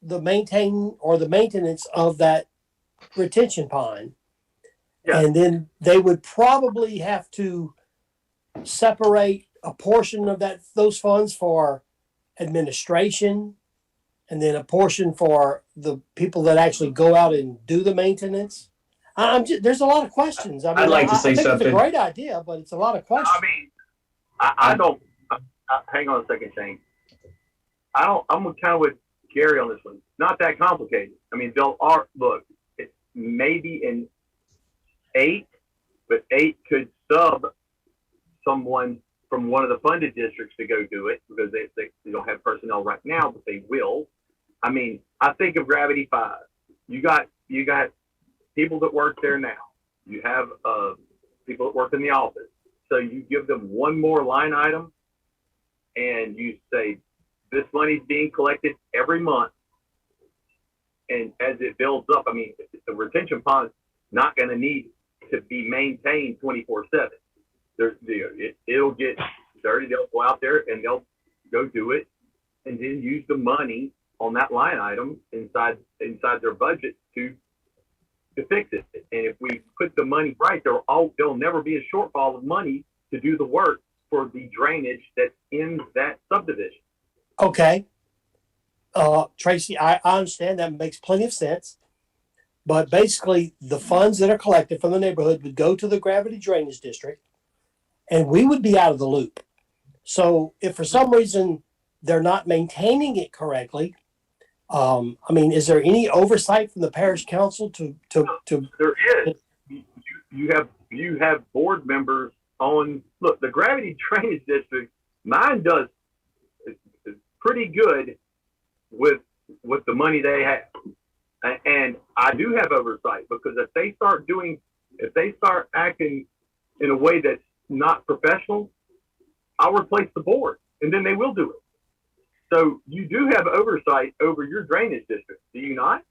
the maintenance of that retention pond. Yeah. And then they would probably have to separate a portion of those funds for administration, and then a portion for the people that actually go out and do the maintenance. There's a lot of questions. I mean, I'd like to say I think something. it's a great idea, but it's a lot of questions. I mean, I don't. Hang on a second, Shane. I'm kind of with Gary on this one. Not that complicated. I mean, look. It's maybe in 8, but 8 could sub someone from one of the funded districts to go do it because they don't have personnel right now, but they will. I mean, I think of Gravity 5. You got people that work there now. You have people that work in the office. So you give them one more line item, and you say, this money's being collected every month. And as it builds up, I mean, the retention pond's not going to need to be maintained 24/7. It'll get dirty. They'll go out there and they'll go do it, and then use the money on that line item inside their budget to fix it. And if we put the money right, there'll never be a shortfall of money to do the work for the drainage that's in that subdivision. Okay. Tracy, I understand that makes plenty of sense. But basically, the funds that are collected from the neighborhood would go to the gravity drainage district, and we would be out of the loop. So if for some reason they're not maintaining it correctly, I mean, is there any oversight from the parish council to? There is. You have board members on. Look, the gravity drainage district. Mine does is pretty good with the money they have, and I do have oversight because if they start acting in a way that's not professional, I'll replace the board, and then they will do it. So you do have oversight over your drainage district, do you not?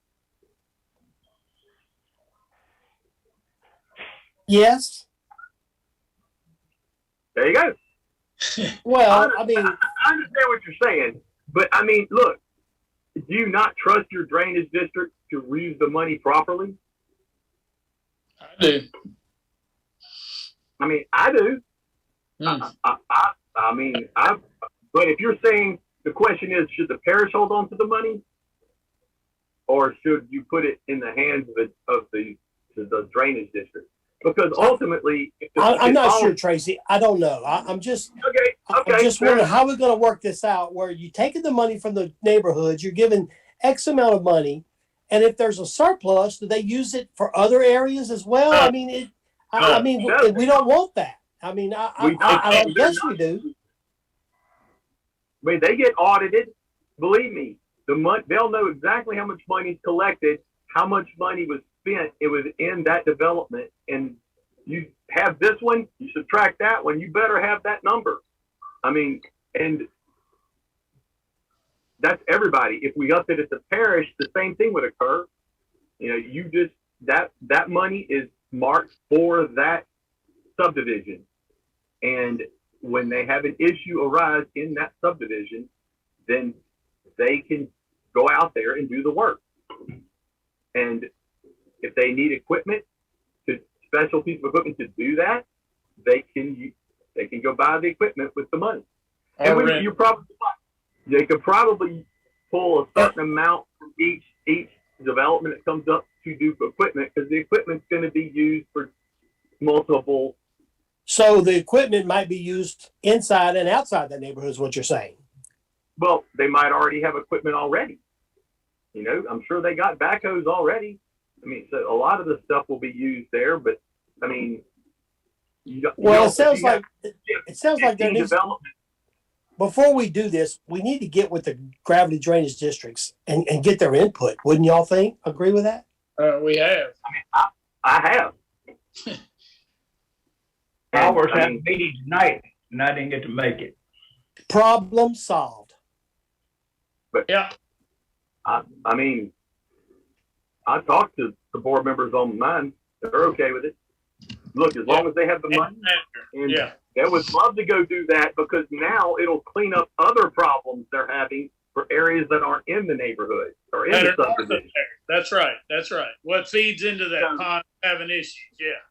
Yes. There you go. Well, I mean, I understand what you're saying, but I mean, look, do you not trust your drainage district to use the money properly? I do. I mean, I do. Mm. But if you're saying the question is, should the parish hold on to the money, or should you put it in the hands of the drainage district? Because ultimately, I'm not sure, Tracy. I don't know. I'm just Okay. just wondering how we're going to work this out. Where you taking the money from the neighborhoods, you're giving X amount of money, and if there's a surplus, do they use it for other areas as well? I mean, I mean, we don't want that. I mean, I don't guess we do. I mean, they get audited. Believe me, they'll know exactly how much money is collected, how much money was spent. It was in that development, and you have this one, you subtract that one. You better have that number. I mean, and that's everybody. If we upped it at the parish, the same thing would occur. You know, you just that money is marked for that subdivision, and when they have an issue arise in that subdivision, then they can go out there and do the work. And if they need equipment, special piece of equipment to do that, they can go buy the equipment with the money. And they could probably pull a certain amount from each development that comes up to do equipment, because the equipment's going to be used for multiple. So the equipment might be used inside and outside that neighborhood is what you're saying. Well, they might already have equipment already. You know, I'm sure they got backhoes already. I mean, so a lot of the stuff will be used there, but I mean, it sounds like there needs, before we do this, we need to get with the gravity drainage districts and get their input. Wouldn't y'all think? Agree with that? We have. I have. I was at a meeting tonight and I didn't get to make it. Problem solved. But yeah, I mean, I talked to the board members on mine. They're okay with it. Look, as long as they have the money, and they would love to go do that, because now it'll clean up other problems they're having for areas that aren't in the neighborhood or in the subdivision. That's right. That's right. What feeds into that pond having issues? Yeah.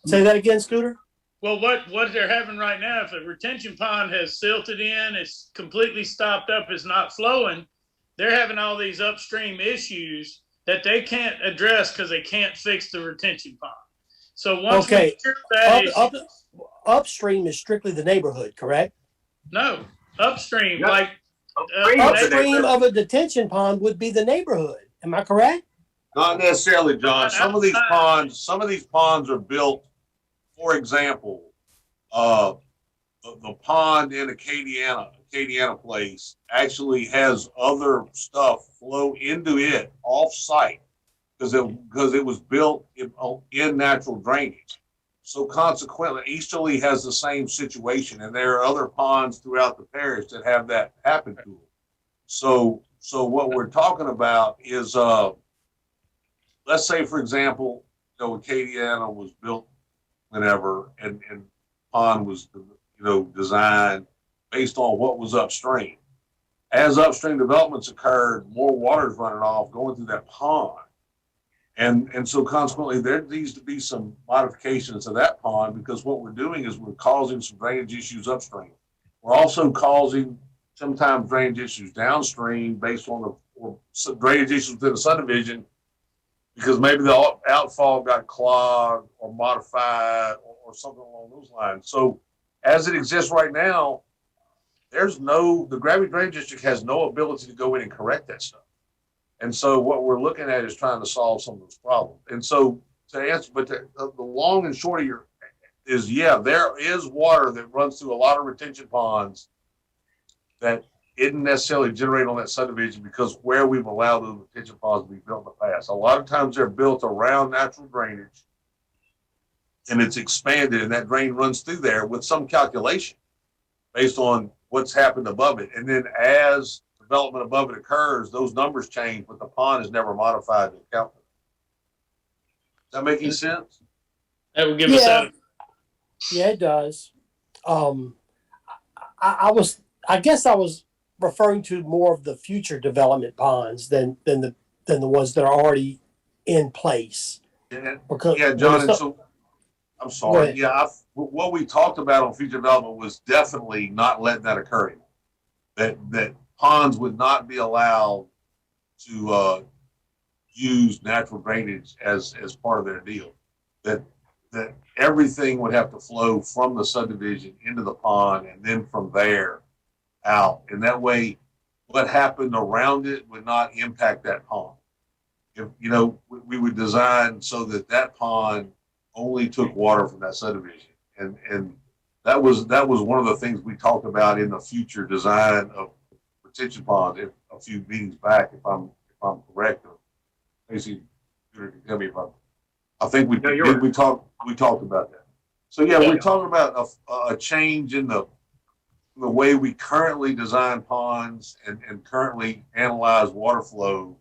Say that again, Scooter. Well, what they're having right now, if the retention pond has silted in, it's completely stopped up, it's not flowing, they're having all these upstream issues that they can't address because they can't fix the retention pond. So once we cure that upstream is strictly the neighborhood, correct? No, upstream, like upstream of a detention pond would be the neighborhood. Am I correct? Not necessarily, John. Some of these ponds are built. For example, the pond in Acadiana Place actually has other stuff flow into it off-site because it was built in natural drainage. So consequently, Easterly has the same situation, and there are other ponds throughout the parish that have that happen to them. So what we're talking about is, let's say, for example, Acadiana was built whenever, and pond was, designed based on what was upstream. As upstream developments occurred, more water's running off going through that pond. And so consequently, there needs to be some modifications to that pond, because what we're doing is we're causing some drainage issues upstream. We're also causing sometimes drainage issues downstream based on the drainage issues within the subdivision, because maybe the outfall got clogged or modified or something along those lines. So as it exists right now, the gravity drainage district has no ability to go in and correct that stuff. And so what we're looking at is trying to solve some of those problems. And so to answer, but the long and short of there is water that runs through a lot of retention ponds that isn't necessarily generated on that subdivision, because where we've allowed those retention ponds to be built in the past. A lot of times they're built around natural drainage and it's expanded, and that drain runs through there with some calculation based on what's happened above it. And then as development above it occurs, those numbers change, but the pond is never modified to account for it. Does that make any sense? That would give us that. Yeah, it does. I guess I was referring to more of the future development ponds than the ones that are already in place. Yeah, John. And so I'm sorry. Yeah, what we talked about on future development was definitely not letting that occur anymore. That ponds would not be allowed to use natural drainage as part of their deal. That that everything would have to flow from the subdivision into the pond and then from there out. And that way, what happened around it would not impact that pond. If, you know, we would design so that that pond only took water from that subdivision. And that was one of the things we talked about in the future design of retention ponds a few meetings back, if I'm correct. Casey, you can tell me if I think we talked about that. So yeah, we're talking about a change in the way we currently design ponds and currently analyze water flow,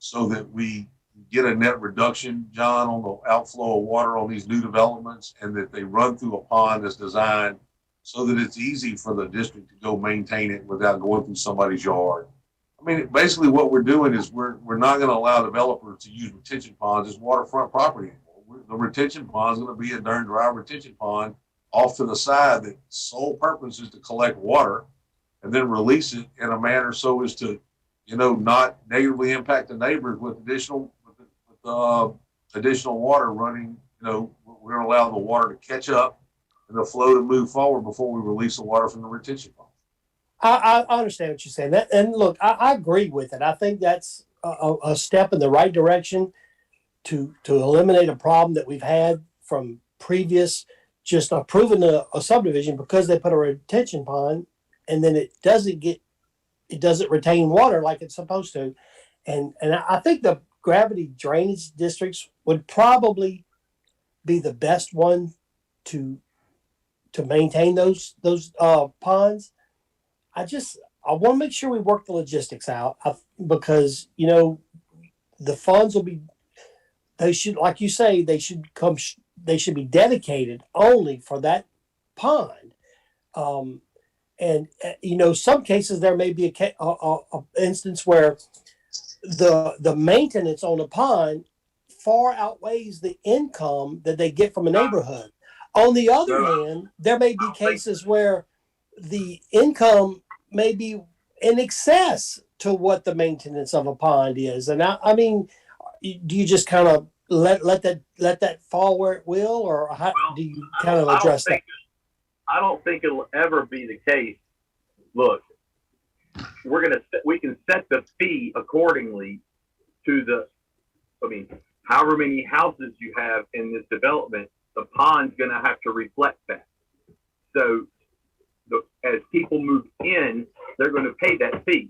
so that we get a net reduction, John, on the outflow of water on these new developments, and that they run through a pond that's designed so that it's easy for the district to go maintain it without going through somebody's yard. I mean, basically what we're doing is we're not going to allow developers to use retention ponds as waterfront property anymore. The retention pond is going to be a darn dry retention pond off to the side that sole purpose is to collect water and then release it in a manner so as to, you know, not negatively impact the neighbors with additional water running. You know, we're going to allow the water to catch up and the flow to move forward before we release the water from the retention pond. I understand what you're saying. And look, I agree with it. I think that's a step in the right direction to eliminate a problem that we've had from previous, just approving a subdivision because they put a retention pond and then it doesn't retain water like it's supposed to. And I think the gravity drainage districts would probably be the best one to maintain those ponds. I want to make sure we work the logistics out because, you know, the funds will be, they should, like you say, they should be dedicated only for that pond. And you know, some cases there may be a instance where the maintenance on a pond far outweighs the income that they get from a neighborhood. On the other hand, there may be cases where the income may be in excess to what the maintenance of a pond is. And I mean, do you just kind of let that fall where it will, or how do you kind of address that? I don't think it'll ever be the case. Look, we can set the fee accordingly to however many houses you have in this development, the pond's going to have to reflect that. So as people move in, they're going to pay that fee,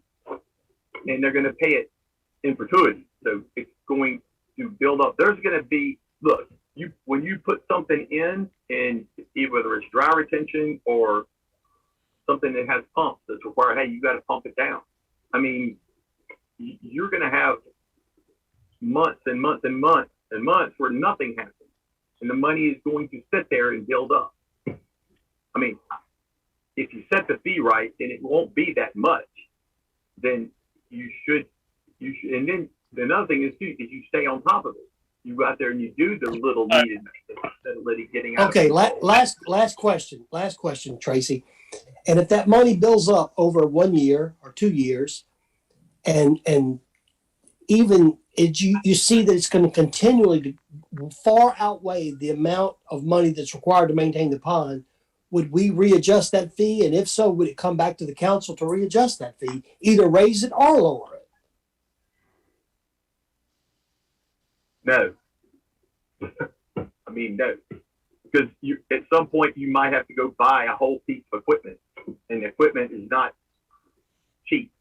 and they're going to pay it in perpetuity. So it's going to build up. There's going to be, look, when you put something in, and whether it's dry retention or something that has pumps that's required, hey, you got to pump it down. I mean, you're going to have months and months and months and months where nothing happens, and the money is going to sit there and build up. I mean, if you set the fee right, and it won't be that much, then you should, and then the other thing is too, is you stay on top of it. You go out there and you do the little needed instead of letting getting out. Okay, last question, Tracy. And if that money builds up over 1 year or 2 years, and even you see that it's going to continually far outweigh the amount of money that's required to maintain the pond, would we readjust that fee? And if so, would it come back to the council to readjust that fee, either raise it or lower it? No. I mean, no. Because at some point you might have to go buy a whole piece of equipment, and the equipment is not cheap.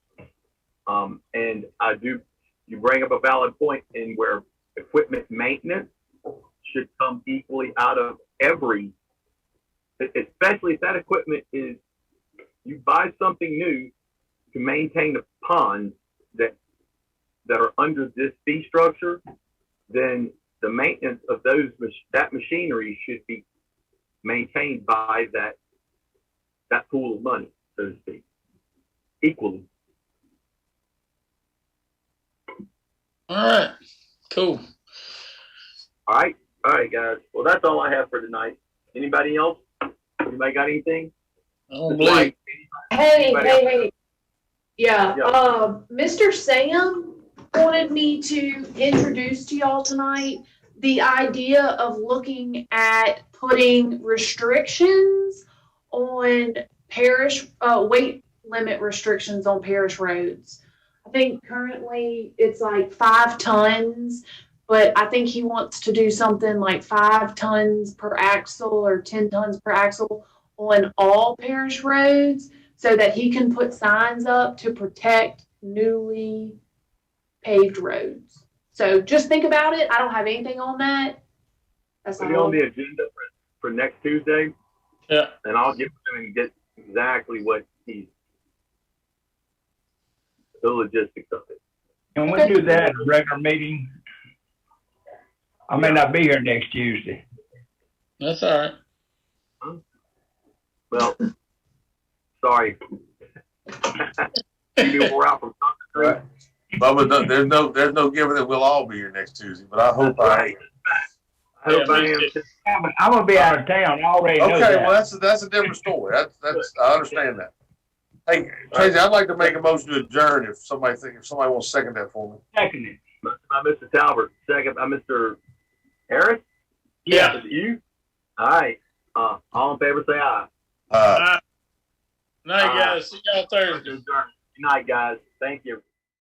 And you bring up a valid point in where equipment maintenance should come equally out of every, especially if that equipment is, you buy something new to maintain the ponds that are under this fee structure, then the maintenance of that machinery should be maintained by that pool of money, so to speak, equally. All right, cool. All right, guys. Well, that's all I have for tonight. Anybody else? Anybody got anything? Hey. Yeah. Mr. Sam wanted me to introduce to y'all tonight the idea of looking at putting restrictions on parish, weight limit restrictions on parish roads. I think currently it's like 5 tons, but I think he wants to do something like 5 tons per axle or 10 tons per axle on all parish roads so that he can put signs up to protect newly paved roads. So just think about it. I don't have anything on that. That's Put it on the agenda for next Tuesday, Yeah. and I'll get with him and get exactly what the logistics of it. Can we do that at a regular meeting? I may not be here next Tuesday. That's all right. Well, sorry. You wore out from something. Right. Bubba, there's no giving that we'll all be here next Tuesday, but I hope I hope I am. I'm gonna be out of town. I already know Okay, that. well, that's a different story. That's I understand that. Hey, Tracy, I'd like to make a motion to adjourn if somebody wants to second that for me. Second it. By Mr. Talbert, second by Mr. Harris. Yeah. Is it you? All right. All in favor, say aye. Night, guys. See y'all Thursday. Good night, guys. Thank you.